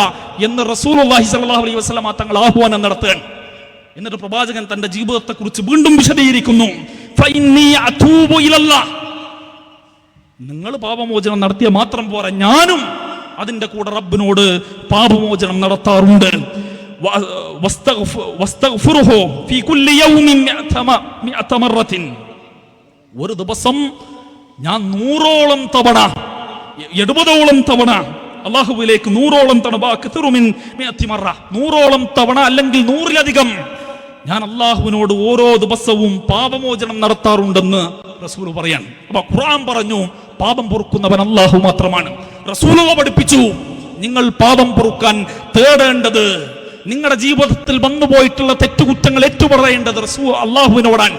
എന്ന് റസൂലുള്ളാഹി സ്വല്ലല്ലാഹു അലൈഹി വസല്ലം തങ്ങൾ ആഹ്വാനം നടത്തുകയാണ്. എന്നിട്ട് പ്രവാചകൻ തന്റെ ജീവിതത്തെ കുറിച്ച് വീണ്ടും വിശദീകരിക്കുന്നു, ഫഇന്നീ അതൂബു ഇലല്ലാഹ്, നിങ്ങൾ പാപമോചനം നടത്തിയ മാത്രം പോരാ, ഞാനും അതിന്റെ കൂടെ റബ്ബിനോട് പാപമോചനം നടത്താറുണ്ട്. വസ്തഗ്ഫിറുഹു ഫീ കുല്ലി യൗമിൻ മിഅത മറത്തിൻ, ഒരു ദിവസം ഞാൻ 100ഓളം തവണ 70ഓളം തവണ അല്ലാഹുവിലേക്ക് 100ഓളം തവണ 100ഓളം തവണ അല്ലെങ്കിൽ 100-ലധികം ഞാൻ അല്ലാഹുവിനോട് ഓരോ ദിവസവും പാപമോചനം നടത്താറുണ്ടെന്ന് റസൂൽ പറയാണ്. അപ്പൊ ഖുർആൻ പറഞ്ഞു പാപം പൊറുക്കുന്നവൻ അല്ലാഹു മാത്രമാണ്. റസൂലുള്ളാഹി പഠിപ്പിച്ചു, നിങ്ങൾ പാപം പൊറുക്കാൻ തേടേണ്ടത്, നിങ്ങളുടെ ജീവിതത്തിൽ വന്നുപോയിട്ടുള്ള തെറ്റുകുറ്റങ്ങൾ ഏറ്റുപറയേണ്ടത് അല്ലാഹുവിനോടാണ്.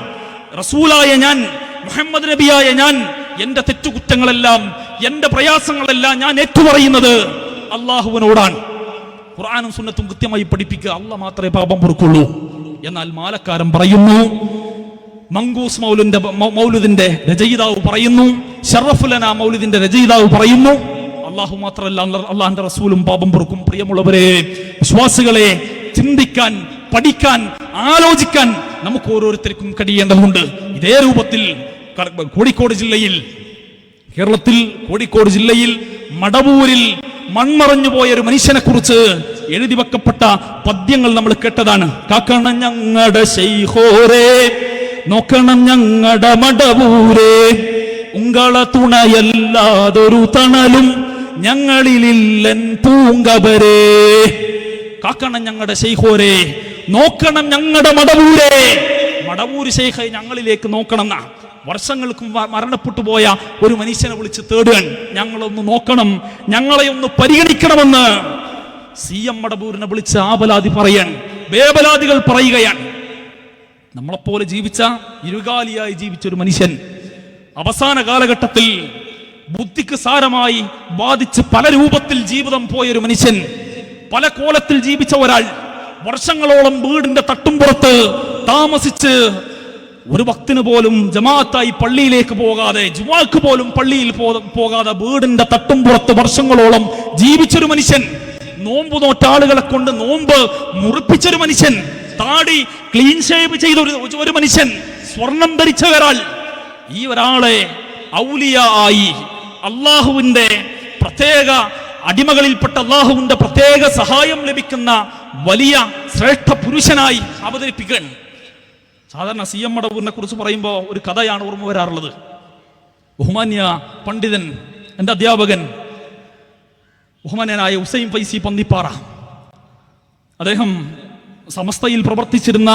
റസൂലായ ഞാൻ, മുഹമ്മദ് നബിയായ ഞാൻ, എന്റെ തെറ്റുകുറ്റങ്ങളെല്ലാം എന്റെ പ്രയാസങ്ങളെല്ലാം ഞാൻ ഏറ്റുപറയുന്നത് അല്ലാഹുവിനോടാണ്. ഖുർആനും സുന്നത്തും കൃത്യമായി പഠിപ്പിക്കുക, അല്ലാഹ് മാത്രമേ പാപം പൊറുക്കുള്ളൂ. എന്നാൽ മാലക്കാരൻ പറയുന്നു, മങ്കൂസ് മൗലുദിന്റെ രചയിതാവ് പറയുന്നു, ശറഫുലന മൗലുദിന്റെ രചയിതാവ് പറയുന്നു, അല്ലാഹു മാത്രമല്ല അല്ലാഹുവിന്റെ റസൂലും പാപം പൊറുക്കും. പ്രിയമുള്ളവരെ, വിശ്വാസികളെ, ചിന്തിക്കാൻ, പഠിക്കാൻ, ആലോചിക്കാൻ നമുക്ക് ഓരോരുത്തർക്കും കഴിയേണ്ടതുണ്ട്. ഇതേ രൂപത്തിൽ കോഴിക്കോട് ജില്ലയിൽ, കേരളത്തിൽ കോഴിക്കോട് ജില്ലയിൽ മടവൂരിൽ മൺമറഞ്ഞു പോയ ഒരു മനുഷ്യനെ കുറിച്ച് എഴുതി വെക്കപ്പെട്ട പദ്യങ്ങൾ നമ്മൾ കേട്ടതാണ്. കാക്കണം ഞങ്ങളുടെ ശൈഖോരേ, നോക്കണം ഞങ്ങളുടെ മടവൂരേ, ഉങ്കള തുണയല്ലാതൊരു തണലും ഞങ്ങളിലില്ലൻ പൂങ്കവരേ. കാക്കണം ഞങ്ങളുടെ ശൈഖോരേ, നോക്കണം ഞങ്ങളുടെ മടവൂരേ. മടവൂര് ശൈഖ് ഞങ്ങളിലേക്ക് നോക്കണം എന്നാ. വർഷങ്ങൾക്കും മരണപ്പെട്ടു പോയ ഒരു മനുഷ്യനെ വിളിച്ച് തേടുകയാണ്, ഞങ്ങളൊന്ന് നോക്കണം, ഞങ്ങളെ ഒന്ന് പരിഗണിക്കണമെന്ന് CM മടവൂരിനെ വിളിച്ച് ആബലാതി പറയാൻ, ബേബലാദികൾ പറയുകയാണ്. നമ്മളെപ്പോലെ ജീവിച്ച, ഇരുകാലിയായി ജീവിച്ച ഒരു മനുഷ്യൻ, അവസാന കാലഘട്ടത്തിൽ ബുദ്ധിക്ക് സാരമായി ബാധിച്ച് പല രൂപത്തിൽ ജീവിതം പോയൊരു മനുഷ്യൻ, പല കോലത്തിൽ ജീവിച്ച ഒരാൾ, വർഷങ്ങളോളം വീടിന്റെ തട്ടുംപുറത്ത് താമസിച്ച് ഒരു വക്തിന് പോലും ജമാഅത്തായി പള്ളിയിലേക്ക് പോകാതെ, ജുമാക്ക് പോലും പള്ളിയിൽ പോകാതെ വീടിന്റെ തട്ടുംപുറത്ത് വർഷങ്ങളോളം ജീവിച്ചൊരു മനുഷ്യൻ, നോമ്പ് നോറ്റ ആളുകളെ കൊണ്ട് നോമ്പ് മുറിപ്പിച്ചൊരു മനുഷ്യൻ, താടി ക്ലീൻ ഷേവ് ചെയ്ത ഒരു മനുഷ്യൻ, സ്വർണം ധരിച്ച ഒരാൾ, ഈ ഒരാളെ ഔലിയ ആയി അള്ളാഹുവിന്റെ പ്രത്യേക അടിമകളിൽപ്പെട്ട അള്ളാഹുവിന്റെ പ്രത്യേക സഹായം ലഭിക്കുന്ന വലിയ ശ്രേഷ്ഠ പുരുഷനായി അവതരിപ്പിക്കാൻ. സാധാരണ സി എം മടവൂരിനെ കുറിച്ച് പറയുമ്പോൾ ഒരു കഥയാണ് ഓർമ്മ വരാറുള്ളത്. ബഹുമാന്യ പണ്ഡിതൻ, എൻ്റെ അധ്യാപകൻ, ബഹുമാന്യനായ ഹുസൈൻ ഫൈസി പന്നിപ്പാറ, അദ്ദേഹം സമസ്തയിൽ പ്രവർത്തിച്ചിരുന്ന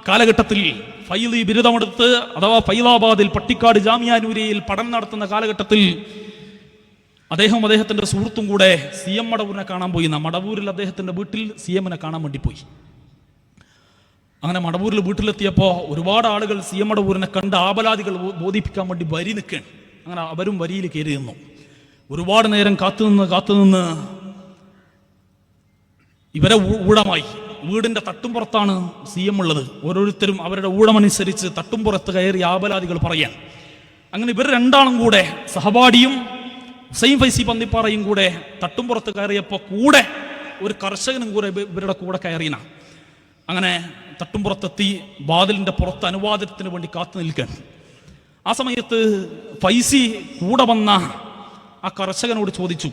കാലഘട്ടത്തിൽ ഫൈലി ബിരുദമെടുത്ത് അഥവാ ഫൈലാബാദിൽ പട്ടിക്കാട് ജാമിയ നൂരിയയിൽ പഠനം നടത്തുന്ന കാലഘട്ടത്തിൽ അദ്ദേഹത്തിന്റെ സുഹൃത്തും കൂടെ സി എം മടവൂരിനെ കാണാൻ പോയി. മടവൂരിൽ അദ്ദേഹത്തിന്റെ വീട്ടിൽ സി എമ്മിനെ കാണാൻ വേണ്ടി പോയി. അങ്ങനെ മടവൂരിൽ വീട്ടിലെത്തിയപ്പോൾ ഒരുപാട് ആളുകൾ സി എം മടവൂരിനെ കണ്ട് ആപലാദികൾ ബോധിപ്പിക്കാൻ വേണ്ടി വരി നിൽക്കുകയാണ്. അങ്ങനെ അവരും വരിയിൽ കയറി നിന്നു. ഒരുപാട് നേരം കാത്തുനിന്ന് ഇവരെ ഊഴമായി. വീടിന്റെ തട്ടുംപുറത്താണ് സി എം ഉള്ളത്. ഓരോരുത്തരും അവരുടെ ഊഴമനുസരിച്ച് തട്ടുംപുറത്ത് കയറി ആപലാദികൾ പറയാൻ. അങ്ങനെ ഇവർ രണ്ടാളും കൂടെ, സഹപാഠിയും ഹുസൈൻ ഫൈസി പന്നിപ്പാറയും കൂടെ തട്ടുംപുറത്ത് കയറിയപ്പോൾ കൂടെ ഒരു കർഷകനും കൂടെ ഇവരുടെ കൂടെ കയറിയന. അങ്ങനെ തട്ടുംപുറത്തെത്തി വാതിലിന്റെ പുറത്ത് അനുവാദത്തിന് വേണ്ടി കാത്തു നിൽക്കാൻ. ആ സമയത്ത് ഫൈസി കൂടെ വന്ന ആ കർഷകനോട് ചോദിച്ചു,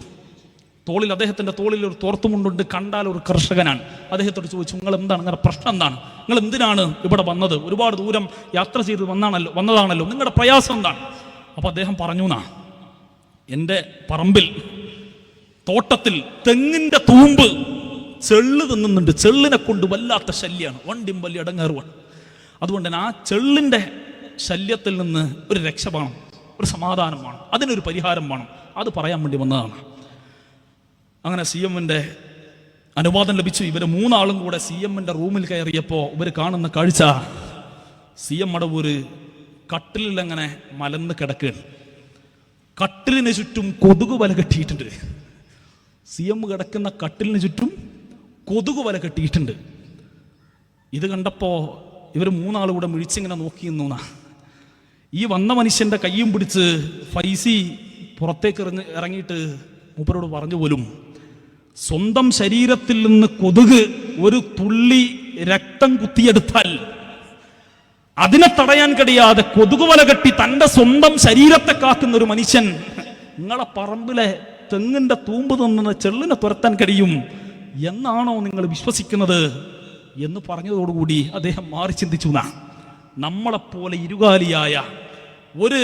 അദ്ദേഹത്തിന്റെ തോളിൽ ഒരു തോർത്തുമുണ്ടുണ്ട്, കണ്ടാൽ ഒരു കർഷകനാണ്. അദ്ദേഹത്തോട് ചോദിച്ചു, നിങ്ങൾ എന്താണ്, നിങ്ങളുടെ പ്രശ്നം എന്താണ്, നിങ്ങൾ എന്തിനാണ് ഇവിടെ വന്നത്, ഒരുപാട് ദൂരം യാത്ര ചെയ്ത് വന്നതാണല്ലോ, നിങ്ങളുടെ പ്രയാസം എന്താണ്? അപ്പൊ അദ്ദേഹം പറഞ്ഞു, എൻ്റെ പറമ്പിൽ തോട്ടത്തിൽ തെങ്ങിന്റെ തൂമ്പ് ചെള്ള് തിന്നുന്നുണ്ട്, ചെള്ളിനെ കൊണ്ട് വല്ലാത്ത ശല്യമാണ്, വണ്ടിയും വലിയ ഇടങ്ങേറുവാണ്. അതുകൊണ്ട് തന്നെ ആ ചെള്ളിന്റെ ശല്യത്തിൽ നിന്ന് ഒരു രക്ഷ വേണം, ഒരു സമാധാനം വേണം, അതിനൊരു പരിഹാരം വേണം, അത് പറയാൻ വേണ്ടി വന്നതാണ്. അങ്ങനെ സി എമ്മിന്റെ അനുവാദം ലഭിച്ചു. ഇവര് മൂന്നാളും കൂടെ സി എമ്മിന്റെ റൂമിൽ കയറിയപ്പോൾ ഇവർ കാണുന്ന കാഴ്ച, സി എം മടവൂര് കട്ടിലിൽ അങ്ങനെ മലന്ന് കിടക്കുകയാണ്. കട്ടിലിന് ചുറ്റും കൊതുക് വല കെട്ടിയിട്ടുണ്ട്. സി എം കിടക്കുന്ന കട്ടിലിന് ചുറ്റും കൊതുക് വല കെട്ടിയിട്ടുണ്ട്. ഇത് കണ്ടപ്പോൾ ഇവർ മൂന്നാളും കൂടെ മിഴിച്ചിങ്ങനെ നോക്കി നിന്നു. ഈ വന്ന മനുഷ്യന്റെ കയ്യും പിടിച്ച് ഫൈസി പുറത്തേക്ക് ഇറങ്ങിയിട്ട് മൂപ്പരോട് പറഞ്ഞു പോലും, സ്വന്തം ശരീരത്തിൽ നിന്ന് കൊതുക് ഒരു തുള്ളി രക്തം കുത്തിയെടുത്താൽ അതിനെ തടയാൻ കഴിയാതെ കൊതുക് വല കെട്ടി തന്റെ സ്വന്തം ശരീരത്തെ കാക്കുന്ന ഒരു മനുഷ്യൻ നിങ്ങളെ പറമ്പിലെ തെങ്ങിന്റെ തൂമ്പ് തിന്നുന്ന ചെള്ളിനെ തുരത്താൻ കഴിയും എന്നാണോ നിങ്ങൾ വിശ്വസിക്കുന്നത് എന്ന് പറഞ്ഞതോടുകൂടി അദ്ദേഹം മാറി ചിന്തിച്ചു. നമ്മളെപ്പോലെ ഇരുകാലിയായ, ഒരു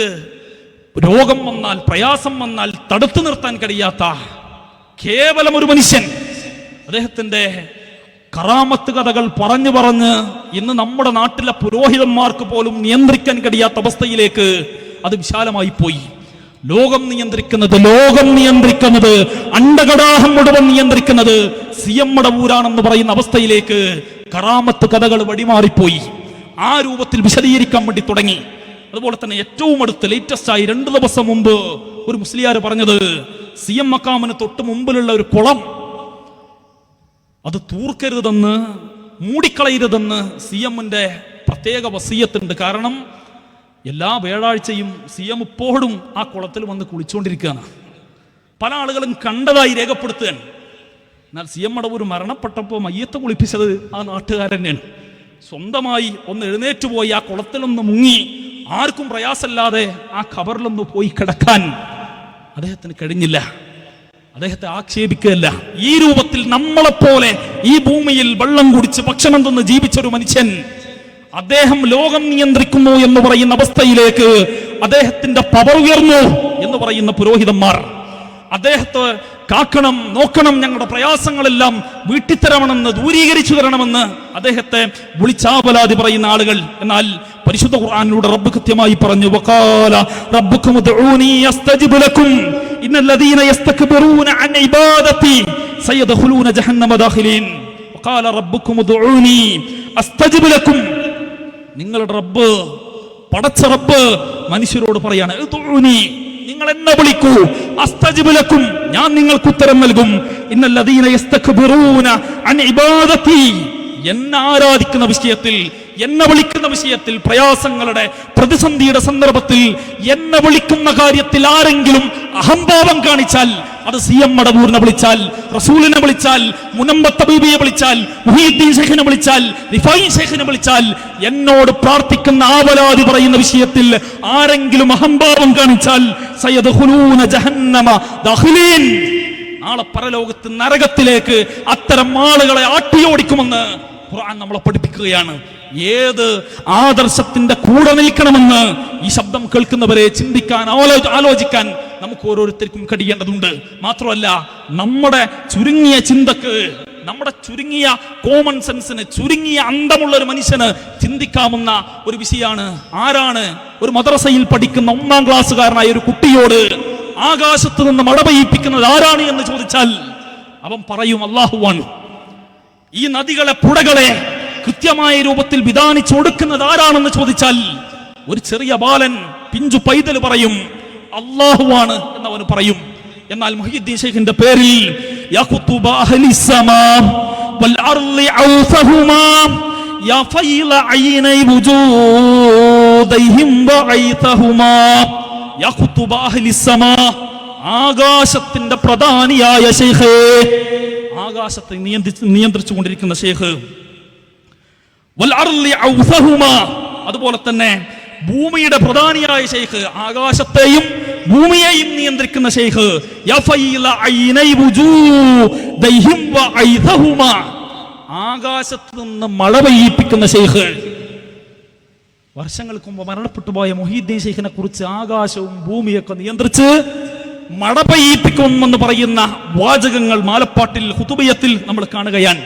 രോഗം വന്നാൽ, പ്രയാസം വന്നാൽ തടുത്തു നിർത്താൻ കഴിയാത്ത കേവലം ഒരു മനുഷ്യൻ, അദ്ദേഹത്തിന്റെ കറാമത്ത് കഥകൾ പറഞ്ഞ് ഇന്ന് നമ്മുടെ നാട്ടിലെ പുരോഹിതന്മാർക്ക് പോലും നിയന്ത്രിക്കാൻ കഴിയാത്ത അവസ്ഥയിലേക്ക് അത് വിശാലമായി പോയി. ലോകം നിയന്ത്രിക്കുന്നത് അണ്ടകടാഹം മുഴുവൻ നിയന്ത്രിക്കുന്നത് സി എം മടവൂരാണെന്ന് പറയുന്ന അവസ്ഥയിലേക്ക് കറാമത്ത് കഥകൾ വഴിമാറിപ്പോയി. ആ രൂപത്തിൽ വിശദീകരിക്കാൻ വേണ്ടി തുടങ്ങി. അതുപോലെ തന്നെ ഏറ്റവും അടുത്ത് ലേറ്റസ്റ്റ് ആയി 2 ദിവസം മുമ്പ് ഒരു മുസ്ലിയാർ പറഞ്ഞത്, സി എം മക്കാമിന് തൊട്ട് മുമ്പിലുള്ള ഒരു കുളം അത് തൂർക്കരുതെന്ന്, മൂടിക്കളയരുതെന്ന് സി എമ്മിന്റെ പ്രത്യേക വസീയത്തുണ്ട്. കാരണം എല്ലാ വ്യാഴാഴ്ചയും സി എം ഇപ്പോഴും ആ കുളത്തിൽ വന്ന് കുളിച്ചുകൊണ്ടിരിക്കുകയാണ്. പല ആളുകളും കണ്ടതായി രേഖപ്പെടുത്തുകയാണ്. എന്നാൽ സി എം മടവൂർ മരണപ്പെട്ടപ്പോൾ മയ്യത്ത് കുളിപ്പിച്ചത് ആ നാട്ടുകാരൻ തന്നെയാണ്. സ്വന്തമായി ഒന്ന് എഴുന്നേറ്റ് പോയി ആ കുളത്തിലൊന്ന് മുങ്ങി ആർക്കും പ്രയാസമില്ലാതെ ആ ഖബറിലൊന്ന് പോയി കിടക്കാൻ അദ്ദേഹത്തിന് കഴിഞ്ഞില്ല. അദ്ദേഹത്തെ ആക്ഷേപിക്കുകയല്ല, ഈ രൂപത്തിൽ നമ്മളെപ്പോലെ ഈ ഭൂമിയിൽ വെള്ളം കുടിച്ച് ഭക്ഷണം തിന്ന് ജീവിച്ചൊരു മനുഷ്യൻ, അദ്ദേഹം ലോകം നിയന്ത്രിക്കുന്നു എന്ന് പറയുന്ന അവസ്ഥയിലേക്ക് അദ്ദേഹത്തിന്റെ പവർ ഉയർന്നു എന്ന് പറയുന്ന പുരോഹിതന്മാർ, അദ്ദേഹത്തെ കാക്കണം, നോക്കണം, ഞങ്ങളുടെ പ്രയാസങ്ങളെല്ലാം വീട്ടിത്തരണമെന്ന്, ദൂരീകരിച്ചു തരണമെന്ന് അദ്ദേഹത്തെ വിളിച്ചാപലാതി പറയുന്ന ആളുകൾ. എന്നാൽ പരിശുദ്ധ ഖുർആനിലൂടെ റബ്ബ് കൃത്യമായി പറഞ്ഞു, വഖാല റബ്ബുക്കും ഉദ്ഊനി അസ്തജിബ് ലക്കും ഇന്നല്ലദീന യസ്തക്ബിറൂന അൻ ഇബാദതി സയദ്ഖുലൂന ജഹന്നമ ദാഖിലീൻ. വഖാല റബ്ബുക്കും ഉദ്ഊനി അസ്തജിബ് ലക്കും. നിങ്ങളുടെ റബ്ബ്, പടച്ച റബ്ബ് മനുഷ്യരോട് പറയാണ്, ഉദ്ഊനി, നിങ്ങൾ എന്നെ വിളിക്കൂ, അസ്തജിബ് ലക്കും, ഞാൻ നിങ്ങൾക്ക് ഉത്തരം നൽകും. ഇന്നല്ലദീന യസ്തക്ബിറൂന അൻ ഇബാദതി, എന്നെ ആരാധിക്കുന്ന വിഷയത്തിൽ, എന്നെ വിളിക്കുന്ന വിഷയത്തിൽ, പ്രയാസങ്ങളുടെ പ്രതിസന്ധിയുടെ സന്ദർഭത്തിൽ എന്നെ വിളിക്കുന്ന കാര്യത്തിൽ ആരെങ്കിലും അഹംഭാവം കാണിച്ചാൽ, അത് CM മടവൂരിനെ വിളിച്ചാൽ, റസൂലിനെ വിളിച്ചാൽ, മുനമ്പത്ത് ബീബിയെ വിളിച്ചാൽ, മുഹീദ്ദീൻ ശൈഖിനെ വിളിച്ചാൽ, റിഫായി ശൈഖിനെ വിളിച്ചാൽ, എന്നോട് പ്രാർത്ഥിക്കുന്ന ആവലാതി പറയുന്ന വിഷയത്തിൽ ആരെങ്കിലും അഹംഭാവം കാണിച്ചാൽ സയദ്ഖുലൂന ജഹന്നമ ദാഖിലീൻ, നാളെ പരലോകത്ത് നരകത്തിലേക്ക് അത്തരം ആളുകളെ ആട്ടിയോടിക്കുമെന്ന് ഖുർആൻ നമ്മളെ പഠിപ്പിക്കുകയാണ്. ഏത് ആദർശത്തിന്റെ കൂടെ നിൽക്കണമെന്ന് ഈ ശബ്ദം കേൾക്കുന്നവരെ ചിന്തിക്കാൻ, ആലോചിക്കാൻ നമുക്ക് ഓരോരുത്തർക്കും കഴിയേണ്ടതുണ്ട്. മാത്രമല്ല, നമ്മുടെ ചുരുങ്ങിയ ചിന്തക്ക്, നമ്മുടെ ചുരുങ്ങിയ കോമൺ സെൻസിന്, ചുരുങ്ങിയ അന്തമുള്ള ഒരു മനുഷ്യന് ചിന്തിക്കാവുന്ന ഒരു വിഷയമാണ്. ആരാണ് ഒരു മദ്രസയിൽ പഠിക്കുന്ന 1-ാം ക്ലാസ്സുകാരനായ ഒരു കുട്ടിയോട് ആകാശത്ത് നിന്ന് മഴ പെയ്യിപ്പിക്കുന്നത് ആരാണ് എന്ന് ചോദിച്ചാൽ അവൻ പറയും അല്ലാഹുവാണ്. ഈ നദികളെ, പുഴകളെ കൃത്യമായ രൂപത്തിൽ വിധാനിച്ചൊടുക്കുന്നത് ആരാണെന്ന് ചോദിച്ചാൽ ഒരു ചെറിയ ബാലൻ, പിഞ്ചു പൈതൽ പറയും അല്ലാഹുവാണ് എന്നവന് പറയും. എന്നാൽ മുഹീദ്ദീൻ ശൈഖിന്റെ പേരിൽ യാ ഖുതുബ അഹ്ലിസ് സമാ വൽ അർളി ഔഫഹുമാ യാ ഫൈല ഐനൈ വുജൂദൈഹിം വഐതഹുമാ യാ ഖുതുബ അഹ്ലിസ് സമാ, ആകാശത്തിന്റെ പ്രധാനിയായ ശൈഖേ, ആകാശത്തെ നിയന്ത്രിച്ചു കൊണ്ടിരിക്കുന്ന ശൈഖ്, വൽ അർളി ഔഫഹുമാ, അതുപോലെ തന്നെ ഭൂമിയുടെ പ്രധാനിയായ ശൈഖ്, ആകാശത്തെയും ഭൂമിയെയും നിയന്ത്രിക്കുന്ന ശൈഖ്, യഫൈല ഐനൈ വുജൂദൈഹിം വഐതഹുമാ, ആകാശത്ത് നിന്ന് മഴ പെയ്യിപ്പിക്കുന്ന ശൈഖ്. വർഷങ്ങൾക്ക് മുമ്പ് മരണപ്പെട്ടു പോയ മുഹീദ്ദീൻ ശൈഖിനെ കുറിച്ച് ആകാശവും ഭൂമിയൊക്കെ നിയന്ത്രിച്ച് മഴ പെയ്യിപ്പിക്കുമെന്ന് പറയുന്ന വാചകങ്ങൾ മാലപ്പാട്ടിൽ, ഖുതുബിയത്തിൽ നമ്മൾ കാണുകയാണ്.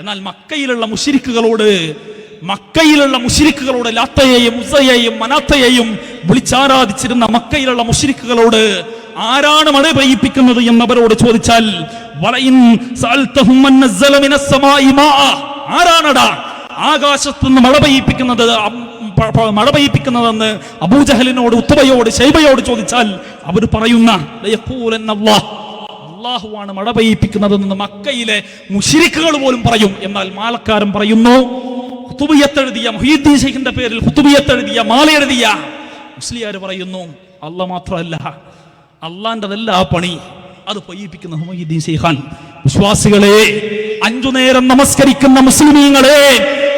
എന്നാൽ മക്കയിലുള്ള മുശ്രിക്കുകളോട് ലാത്തയെയും ഉസ്സയെയും മനാത്തയെയും വിളിച്ചാരാധിച്ചിരുന്ന മക്കയിലുള്ള മുശ്രിക്കുകളോട് ആരാണ് മഴ പെയ്യിപ്പിക്കുന്നത് എന്നവരോട് ചോദിച്ചാൽ ആരാണടാ ആകാശത്ത് നിന്ന് മഴ പെയ്യിപ്പിക്കുന്നതെന്ന് അബൂജഹലിനോട്, ഉത്ബയോട്, ശൈബയോട് ചോദിച്ചാൽ അവർ പറയുന്ന അല്ലാഹുവാണ് മഴ പെയ്യിപ്പിക്കുന്നതെന്ന് മക്കയിലെ മുശ്രിക്കുകൾ പോലും പറയും. എന്നാൽ മാലക്കാരൻ പറയുന്നു, ഖുതുബിയത്തെഴുതിയ, മുഹീദ്ദീൻ ശൈഖിന്റെ പേരിൽ ഖുതുബിയത്തെഴുതിയ, മാല എഴുതിയ മുസ്ലിയാർ പറയുന്നു അല്ലാഹ് മാത്രമല്ല, അള്ളാന്റെതല്ല ആ പണി, അത് പെയ്യിപ്പിക്കുന്ന മുഹീദ്ദീൻ ശൈഖാൻ. വിശ്വാസികളെ, 5 നേരം നമസ്കരിക്കുന്ന മുസ്ലിമീങ്ങളെ,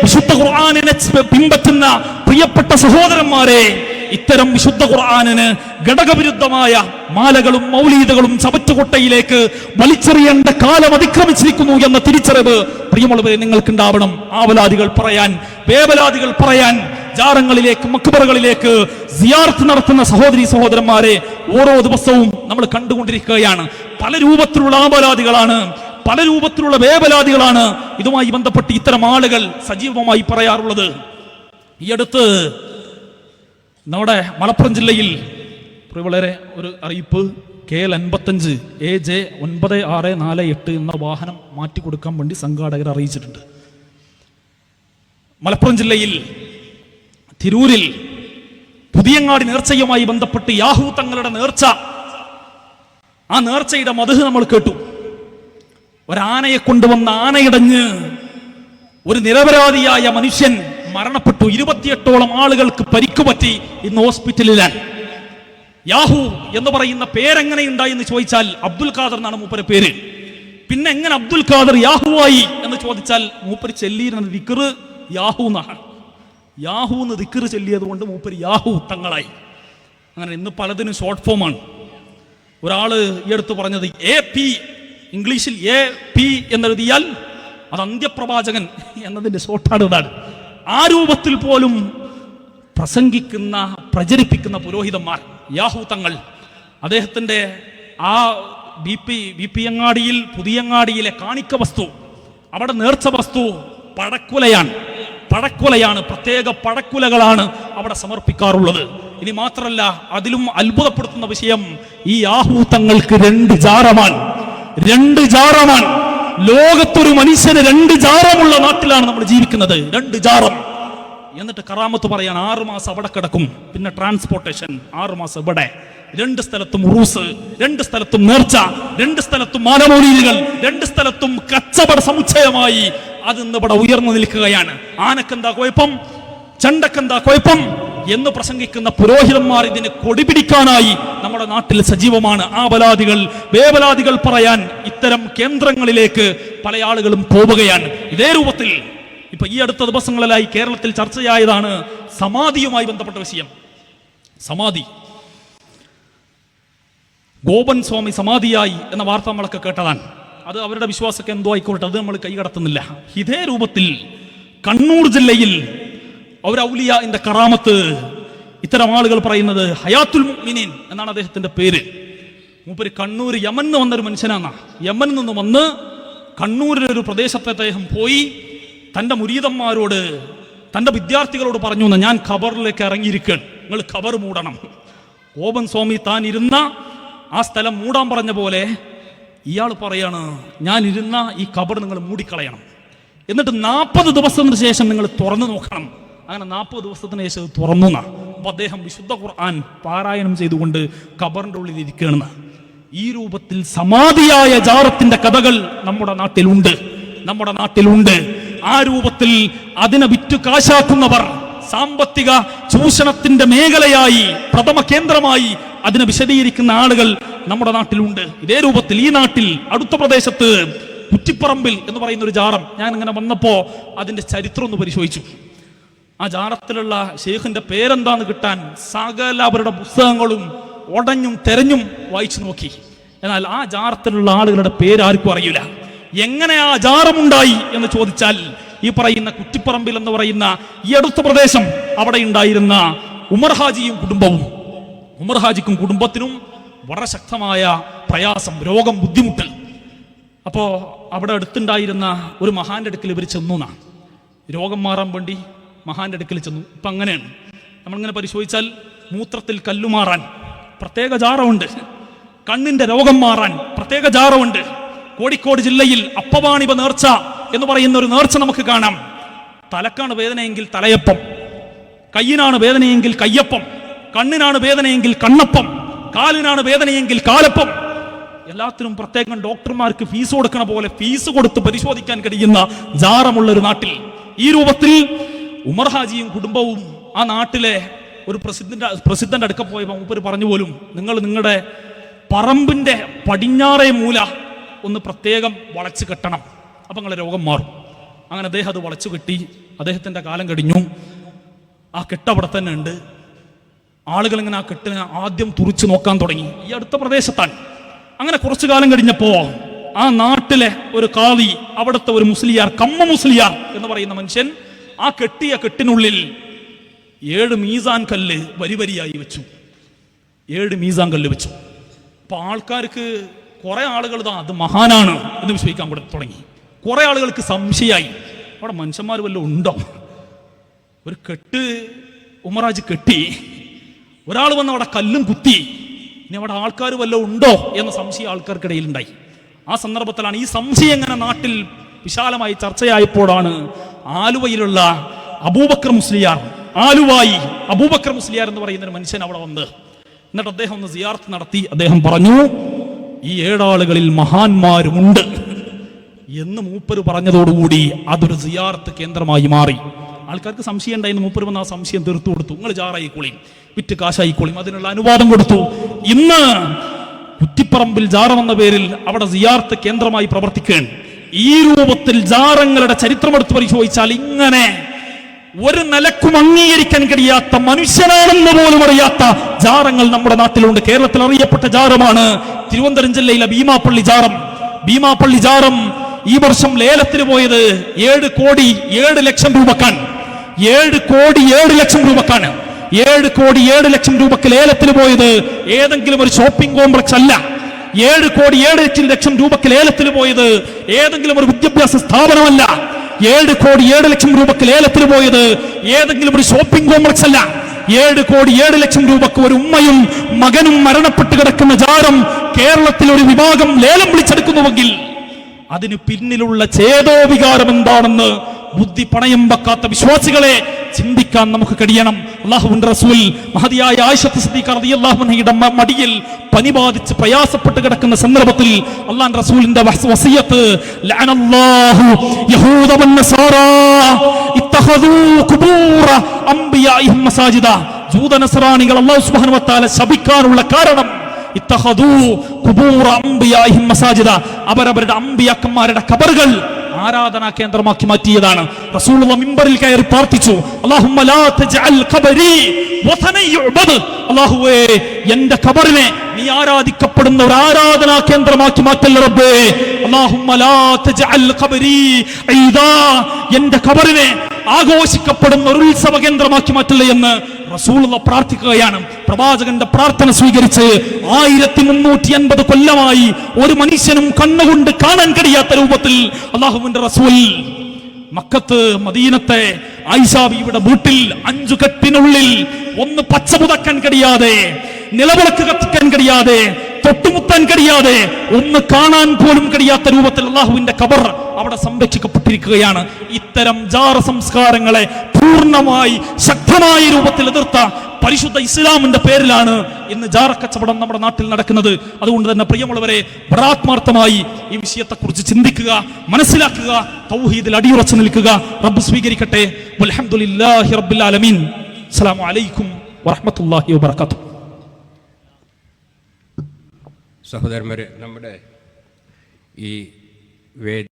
വിശുദ്ധ ഖുർആനിനെ പിൻപറ്റുന്ന പ്രിയപ്പെട്ട സഹോദരന്മാരെ, ഇത്തരം വിശുദ്ധ ഖുർആനിന് ഘടകവിരുദ്ധമായ മാലകളും മൗലീദുകളും ചവറ്റുകൊട്ടയിലേക്ക് വലിച്ചെറിയേണ്ട കാലം അതിക്രമിച്ചിരിക്കുന്നു എന്ന തിരിച്ചറിവ് പ്രിയമുള്ളവരെ നിങ്ങൾക്കുണ്ടാവണം. ആവലാദികൾ പറയാൻ, വേവലാദികൾ പറയാൻ, ജാറങ്ങളിലേക്ക്, മക്ബറകളിലേക്ക് സിയാറത്ത് നടത്തുന്ന സഹോദരി സഹോദരന്മാരെ ഓരോ ദിവസവും നമ്മൾ കണ്ടുകൊണ്ടിരിക്കുകയാണ്. പല രൂപത്തിലുള്ള ആവലാദികളാണ്, പല രൂപത്തിലുള്ള വേവലാദികളാണ് ഇതുമായി ബന്ധപ്പെട്ട് ഇത്തരം ആളുകൾ സജീവമായി പറയാറുള്ളത്. ഈ അടുത്ത് നമ്മുടെ മലപ്പുറം ജില്ലയിൽ വളരെ ഒരു അറിയിപ്പ്, KL 55 AJ 9648 എന്ന വാഹനം മാറ്റിക്കൊടുക്കാൻ വേണ്ടി സംഘാടകർ അറിയിച്ചിട്ടുണ്ട്. മലപ്പുറം ജില്ലയിൽ തിരൂരിൽ പുതിയങ്ങാടി നേർച്ചയുമായി ബന്ധപ്പെട്ട് യാഹൂ തങ്ങളുടെ നേർച്ച, ആ നേർച്ചയുടെ മദ്ഹ് നമ്മൾ കേട്ടു. ഒരാനയെ കൊണ്ടുവന്ന ആനയിടഞ്ഞ് ഒരു നിരപരാധിയായ മനുഷ്യൻ മരണപ്പെട്ടു. 28ഓളം ആളുകൾക്ക് പരിക്കുപറ്റി. ഇന്ന് ഹോസ്പിറ്റലിലാണ്. യാഹൂ എന്ന് പറയുന്ന പേരെങ്ങനെയുണ്ടായി എന്ന് ചോദിച്ചാൽ അബ്ദുൽ ഖാദർ എന്നാണ് മൂപ്പരെ പേര്. പിന്നെ എങ്ങനെ അബ്ദുൽ ഖാദർ യാഹുവായി എന്ന് ചോദിച്ചാൽ മൂപ്പര് ചെല്ലിയിരുന്ന ദിക്ർ യാഹൂ എന്നാണ്. യാഹൂ എന്ന് ദിക്ർ ചെല്ലിയത് കൊണ്ട് മൂപ്പര് യാഹൂ തങ്ങളായി. അങ്ങനെ ഇന്ന് പലതിനും ഷോർട്ട് ഫോമാണ്. ഒരാള് ഈ അടുത്ത് പറഞ്ഞത് AP, ഇംഗ്ലീഷിൽ AP എന്നെഴുതിയാൽ അത് അന്ത്യപ്രവാചകൻ എന്നതിന്റെ ഷോർട്ടാണ് ഇതാണ്. ആ രൂപത്തിൽ പോലും പ്രസംഗിക്കുന്ന, പ്രചരിപ്പിക്കുന്ന പുരോഹിതന്മാർ, യാഹൂ തങ്ങൾ, അദ്ദേഹത്തിന്റെ ആ BP അങ്ങാടിയിൽ, പുതിയങ്ങാടിയിലെ കാണിക്ക വസ്തു, അവിടെ നേർച്ച വസ്തു പഴക്കുലയാണ്. പ്രത്യേക പഴക്കുലകളാണ് അവിടെ സമർപ്പിക്കാറുള്ളത്. ഇനി മാത്രമല്ല, അതിലും അത്ഭുതപ്പെടുത്തുന്ന വിഷയം, ഈ യാഹൂ തങ്ങൾക്ക് 2 ജാറമാണ്. ലോകത്തൊരു മനുഷ്യന് 2 ജാറമുള്ള നാട്ടിലാണ് നമ്മൾ ജീവിക്കുന്നത്. 2 ജാറം. എന്നിട്ട് കറാമത്ത് പറയാൻ 6 മാസം അവിടെ കിടക്കും. പിന്നെ ട്രാൻസ്പോർട്ടേഷൻ 6 മാസം ഇവിടെ. 2 സ്ഥലത്തും ഉറൂസ്, 2 സ്ഥലത്തും നേർച്ച, 2 സ്ഥലത്തും മാനമൗലീദുകൾ, 2 സ്ഥലത്തും കച്ചവട സമുച്ചയമായി അതിന്ന് ഇവിടെ ഉയർന്നു നിൽക്കുകയാണ്. ആനക്കെന്താ കുഴപ്പം, ചണ്ടക്കെന്താ കുഴപ്പം എന്ന് പ്രസംഗിക്കുന്ന പുരോഹിതന്മാർ ഇതിന് കൊടിപിടിക്കാനായി നമ്മുടെ നാട്ടിൽ സജീവമാണ്. ആബലാദികൾ വേവലാദികൾ പറയാൻ ഇത്തരം കേന്ദ്രങ്ങളിലേക്ക് പല ആളുകളും പോവുകയാണ്. ഇതേ രൂപത്തിൽ ഇപ്പൊ ഈ അടുത്ത ദിവസങ്ങളിലായി കേരളത്തിൽ ചർച്ചയായതാണ് സമാധിയുമായി ബന്ധപ്പെട്ട വിഷയം. സമാധി, ഗോപൻ സ്വാമി സമാധിയായി എന്ന വാർത്ത നമ്മളൊക്കെ കേട്ടതാണ്. അത് അവരുടെ വിശ്വാസമൊക്കെ എന്തോ ആയിക്കോട്ടെ, അത് നമ്മൾ കൈകടത്തുന്നില്ല. ഇതേ രൂപത്തിൽ കണ്ണൂർ ജില്ലയിൽ ഒരു ഔലിയാന്റെ കറാമത്ത് ഇത്തരം ആളുകൾ പറയുന്നത് ഹയാത്തുൽ മുഅ്മിനീൻ എന്നാണ് അദ്ദേഹത്തിന്റെ പേര്. മൂപ്പര് കണ്ണൂർ യമനിൽ നിന്ന് വന്നൊരു മനുഷ്യനാണ്. യമനിൽ നിന്ന് വന്ന് കണ്ണൂരിലൊരു പ്രദേശത്തെ അദ്ദേഹം പോയി തൻ്റെ മുരീദന്മാരോട്, തൻ്റെ വിദ്യാർത്ഥികളോട് പറഞ്ഞു, ഞാൻ ഖബറിലേക്ക് ഇറങ്ങിയിരിക്കുകയാണ്, നിങ്ങൾ ഖബർ മൂടണം. ഗോപൻ സ്വാമി താൻ ഇരുന്ന ആ സ്ഥലം മൂടാൻ പറഞ്ഞ പോലെ ഇയാൾ പറയാണ്, ഞാൻ ഇരുന്ന ഈ ഖബർ നിങ്ങൾ മൂടിക്കളയണം, എന്നിട്ട് 40 ദിവസത്തിന് ശേഷം നിങ്ങൾ തുറന്നു നോക്കണം. അങ്ങനെ 40 ദിവസത്തിന് ശേഷം തുറന്നു. അപ്പൊ അദ്ദേഹം വിശുദ്ധ ഖുർആൻ പാരായണം ചെയ്തുകൊണ്ട് ഖബറിന്റെ ഉള്ളിൽ ഇരിക്കുകയാണ്. ഈ രൂപത്തിൽ സമാധിയായ ജാറത്തിന്റെ കഥകൾ നമ്മുടെ നാട്ടിലുണ്ട്. ആ രൂപത്തിൽ അതിനെ വിറ്റു കാശാക്കുന്നവർ, സാമ്പത്തിക ചൂഷണത്തിന്റെ മേഖലയായി പ്രഥമ കേന്ദ്രമായി അതിനെ വിശദീകരിക്കുന്ന ആളുകൾ നമ്മുടെ നാട്ടിലുണ്ട്. ഇതേ രൂപത്തിൽ ഈ നാട്ടിൽ അടുത്ത പ്രദേശത്ത് കുറ്റിപ്പറമ്പിൽ എന്ന് പറയുന്ന ഒരു ജാറം, ഞാൻ ഇങ്ങനെ വന്നപ്പോ അതിന്റെ ചരിത്രം ഒന്ന് പരിശോധിച്ചു. ആ ജാറത്തിലുള്ള ഷെയ്ഖിന്റെ പേരെന്താന്ന് കിട്ടാൻ സകല അവരുടെ പുസ്തകങ്ങളും ഉടഞ്ഞും തെരഞ്ഞും വായിച്ചു നോക്കി. എന്നാൽ ആ ജാറത്തിലുള്ള ആളുകളുടെ പേര് ആർക്കും അറിയില്ല. എങ്ങനെ ആ ജാറമുണ്ടായി എന്ന് ചോദിച്ചാൽ ഈ പറയുന്ന കുറ്റിപ്പറമ്പിൽ എന്ന് പറയുന്ന ഈ അടുത്ത പ്രദേശം, അവിടെ ഉണ്ടായിരുന്ന ഉമർ ഹാജിയും കുടുംബവും, ഉമർ ഹാജിക്കും കുടുംബത്തിനും വളരെ ശക്തമായ പ്രയാസം, രോഗം, ബുദ്ധിമുട്ട്. അപ്പോ അവിടെ അടുത്തുണ്ടായിരുന്ന ഒരു മഹാന്റെ അടുക്കൽ ഇവർ ചെന്നു. രോഗം മാറാൻ വേണ്ടി മഹാന്റെ അടുക്കൽ ചെന്നു. ഇപ്പൊ അങ്ങനെയാണ്, നമ്മളിങ്ങനെ പരിശോധിച്ചാൽ മൂത്രത്തിൽ കല്ലുമാറാൻ പ്രത്യേക ജാറമുണ്ട്, കണ്ണിന്റെ രോഗം മാറാൻ പ്രത്യേക ജാറമുണ്ട്. കോഴിക്കോട് ജില്ലയിൽ അപ്പവാണിപ നേർച്ച എന്ന് പറയുന്ന ഒരു നേർച്ച നമുക്ക് കാണാം. തലക്കാണ് വേദനയെങ്കിൽ തലയപ്പം, കയ്യിനാണ് വേദനയെങ്കിൽ കയ്യപ്പം, കണ്ണിനാണ് വേദനയെങ്കിൽ കണ്ണപ്പം, കാലിനാണ് വേദനയെങ്കിൽ കാലപ്പം. എല്ലാത്തിനും പ്രത്യേകം ഡോക്ടർമാർക്ക് ഫീസ് കൊടുക്കണ പോലെ ഫീസ് കൊടുത്ത് പരിശോധിക്കാൻ കഴിയുന്ന ജാറമുള്ള ഒരു നാട്ടിൽ ഈ രൂപത്തിൽ ഉമർ ഹാജിയും കുടുംബവും ആ നാട്ടിലെ ഒരു പ്രസിദ്ധന്റെ അടുക്ക പോയപ്പോൾ മൂപ്പര് പറഞ്ഞു പോലും, നിങ്ങൾ നിങ്ങളുടെ പറമ്പിന്റെ പടിഞ്ഞാറേ മൂല ഒന്ന് പ്രത്യേകം വളച്ചു കെട്ടണം, അപ്പൊ നിങ്ങളുടെ രോഗം മാറും. അങ്ങനെ അദ്ദേഹം അത് വളച്ചു കെട്ടി. അദ്ദേഹത്തിന്റെ കാലം കഴിഞ്ഞു. ആ കെട്ട് അവിടെ തന്നെ ഉണ്ട്. ആളുകൾ ഇങ്ങനെ ആ കെട്ടിനെ ആദ്യം തുറിച്ചു നോക്കാൻ തുടങ്ങി. ഈ അടുത്ത പ്രദേശത്താണ്. അങ്ങനെ കുറച്ചു കാലം കഴിഞ്ഞപ്പോ ആ നാട്ടിലെ ഒരു കാളി, അവിടുത്തെ ഒരു മുസ്ലിയാർ, കമ്മ മുസ്ലിയാർ എന്ന് പറയുന്ന മനുഷ്യൻ, ആ കെട്ടിയ കെട്ടിനുള്ളിൽ 7 മീസാൻ കല്ല് വരിവരിയായി വെച്ചു. 7 മീസാൻ കല്ല് വെച്ചു. അപ്പൊ ആൾക്കാർക്ക്, കുറെ ആളുകൾ അത് മഹാനാണ് എന്ന് വിശ്വസിക്കാൻ കൂടെ തുടങ്ങി. കുറെ ആളുകൾക്ക് സംശയമായി, അവിടെ മനുഷ്യന്മാർ വല്ലതും ഉണ്ടോ? ഒരു കെട്ട് ഉമറാജ് കെട്ടി, ഒരാൾ വന്ന് അവിടെ കല്ലും കുത്തി, ഇനി അവിടെ ആൾക്കാർ വല്ലതും ഉണ്ടോ എന്ന സംശയം ആൾക്കാർക്കിടയിൽ ഉണ്ടായി. ആ സന്ദർഭത്തിലാണ് ഈ സംശയം എങ്ങനെ നാട്ടിൽ വിശാലമായി ചർച്ചയായപ്പോഴാണ് ആലുവയിലുള്ള അബൂബക്കർ മുസ്ലിയാർ, ആലുവായി അബൂബക്കർ മുസ്ലിയാർ എന്ന് പറയുന്ന ഒരു മനുഷ്യൻ അവിടെ വന്ന്, എന്നിട്ട് അദ്ദേഹം ഒന്ന് സിയാറത്ത് നടത്തി. അദ്ദേഹം പറഞ്ഞു, ഈ 7 ആളുകളിൽ മഹാന്മാരുമുണ്ട് എന്ന് മൂപ്പര് പറഞ്ഞതോടുകൂടി അതൊരു സിയാറത്ത് കേന്ദ്രമായി മാറി. ആൾക്കാർക്ക് സംശയം ഉണ്ടായിരുന്നു. മൂപ്പര് വന്ന് ആ സംശയം തീർത്തു കൊടുത്തു. നിങ്ങൾ ജാറായിക്കോളിയും വിറ്റ് കാശായിക്കോളിയും അതിനുള്ള അനുവാദം കൊടുത്തു. ഇന്ന് കുറ്റിപ്പറമ്പിൽ ജാറം എന്ന പേരിൽ അവിടെ സിയാറത്ത് കേന്ദ്രമായി പ്രവർത്തിക്കുകയാണ്. ഈ രൂപത്തിൽ ജാറങ്ങളുടെ ചരിത്രമെടുത്ത് പരിശോധിച്ചാൽ ഇങ്ങനെ ഒരു നിലക്കും അംഗീകരിക്കാൻ കഴിയാത്ത, മനുഷ്യനാണെന്ന് പോലും അറിയാത്ത ജാറങ്ങൾ നമ്മുടെ നാട്ടിലുണ്ട്. കേരളത്തിൽ അറിയപ്പെട്ട ജാറമാണ് തിരുവനന്തപുരം ജില്ലയിലെ ഭീമാപ്പള്ളി ജാറം. ഭീമാപ്പള്ളി ജാറം ഈ വർഷം ലേലത്തിന് പോയത് 7 കോടി 7 ലക്ഷം രൂപക്കാണ്. 7 കോടി 7 ലക്ഷം രൂപക്കാണ്. 7 കോടി 7 ലക്ഷം രൂപക്ക് ലേലത്തിന് പോയത് ഏതെങ്കിലും ഒരു ഷോപ്പിംഗ് കോംപ്ലക്സ് അല്ല. 7 കോടി 7 ലക്ഷം രൂപക്ക് ലേലത്തിന് പോയത് ഏതെങ്കിലും ഒരു വിദ്യാഭ്യാസ സ്ഥാപനമല്ല. 7 കോടി 7 ലക്ഷം രൂപക്ക് ലേലത്തിന് പോയത് ഏതെങ്കിലും ഒരു ഷോപ്പിംഗ് കോംപ്ലക്സ് അല്ല. 7 കോടി 7 ലക്ഷം രൂപക്ക് ഒരു ഉമ്മയും മകനും മരണപ്പെട്ട് കിടക്കുന്ന ജാറം കേരളത്തിൽ ഒരു വിഭാഗം ലേലം വിളിച്ചെടുക്കുന്നുവെങ്കിൽ അതിന് പിന്നിലുള്ള ചേതോവികാരം എന്താണെന്ന് ബുദ്ധി പണയം വെക്കാത്ത വിശ്വാസികളെ ചിന്തിക്കാൻ നമുക്ക് കഴിയണം. അല്ലാഹുവിന്റെ റസൂൽ മഹദിയായ ആയിഷത്ത് സിദ്ദീഖ റളിയല്ലാഹു അൻഹയുടെ മടിയിൽ പനി ബാധിച്ച് പ്രയാസപ്പെട്ട് കിടക്കുന്ന സന്ദർഭത്തിൽ അല്ലാഹുവിന്റെ റസൂലിന്റെ വസിയത്ത്, ലഅനല്ലാഹു യഹൂദ വന്നസാറാ ഇത്തഖദൂ ഖുബൂറ അംബിയാഇഹിം മസാജിദ. ജൂത നസ്രാനികൾ അല്ലാഹു സുബ്ഹാനഹു വ തആല ശപിക്കാനുള്ള കാരണം ഇത്തഖദൂ ഖുബൂറ അംബിയാഇഹിം മസാജിദ, അവരവരുടെ അമ്പിയാക്കന്മാരുടെ ഖബറുകൾ ആരാധനാ കേന്ദ്രമാക്കി മാറ്റിയതാണ്. റസൂലുള്ളാഹി മിമ്പറിൽ കയറി പ്രാർത്ഥിച്ചു, അല്ലാഹുമ്മ ലാ തജ്അൽ ഖബരി വതനൻ യുഅബദ്. അല്ലാഹുവേ, എന്റെ ഖബറിനെ നീ ആരാധിക്കപ്പെടുന്ന ഒരു ആരാധനാ കേന്ദ്രമാക്കി മാറ്റല്ലേ റബ്ബേ. അല്ലാഹുമ്മ ലാ തജ്അൽ ഖബരി ഈദാ, എന്റെ ഖബറിനെ ആഘോഷിക്കപ്പെടുന്ന ഒരു ഉത്സവ കേന്ദ്രമാക്കി മാറ്റല്ലേ എന്ന് റസൂലുള്ളാഹി പ്രാർത്ഥിക്കുകയാണ്. പ്രവാചകന്റെ പ്രാർത്ഥന സ്വീകരിച്ച് 1350 കൊല്ലമായി ഒരു മനുഷ്യനും കണ്ണുകൊണ്ട് കാണാൻ കഴിയാത്ത രൂപത്തിൽ അല്ലാഹുവിന്റെ റസൂൽ മക്കത്ത് മദീനത്തെ ആയിഷ ബീവിയുടെ വീട്ടിൽ 5 കെട്ടിനുള്ളിൽ ഒന്ന് പച്ച പുതക്കാൻ കഴിയാതെ, നിലവിളക്ക് കത്തിക്കാൻ കഴിയാതെ, തൊട്ടുമുത്താൻ കഴിയാതെ, ഒന്ന് കാണാൻ പോലും കഴിയാത്ത രൂപത്തിൽ അല്ലാഹുവിന്റെ ഖബർ അവിടെ സംരക്ഷിക്കപ്പെട്ടിരിക്കുകയാണ്. ഇത്തരം ജാറ സംസ്കാരങ്ങളെ പൂർണ്ണമായി ശക്തമായ രൂപത്തിൽ എതിർത്ത പരിശുദ്ധ ഇസ്ലാമിന്റെ പേരിലാണ് ഇന്ന് ജാറ കച്ചവടം നമ്മുടെ നാട്ടിൽ നടക്കുന്നത്. അതുകൊണ്ട് തന്നെ പ്രിയമുള്ളവരെ, ആത്മാർത്ഥമായി ഈ വിഷയത്തെക്കുറിച്ച് ചിന്തിക്കുക, മനസ്സിലാക്കുക, തൗഹീദിൽ അടിയുറച്ചു നിൽക്കുക. റബ്ബ് സ്വീകരിക്കട്ടെ. വൽഹംദുലില്ലാഹി റബ്ബിൽ ആലമീൻ. അസ്സലാമു അലൈക്കും വറഹ്മത്തുള്ളാഹി വബറകാതുഹു. സഹോദരന്മാരെ, നമ്മുടെ ഈ വേദി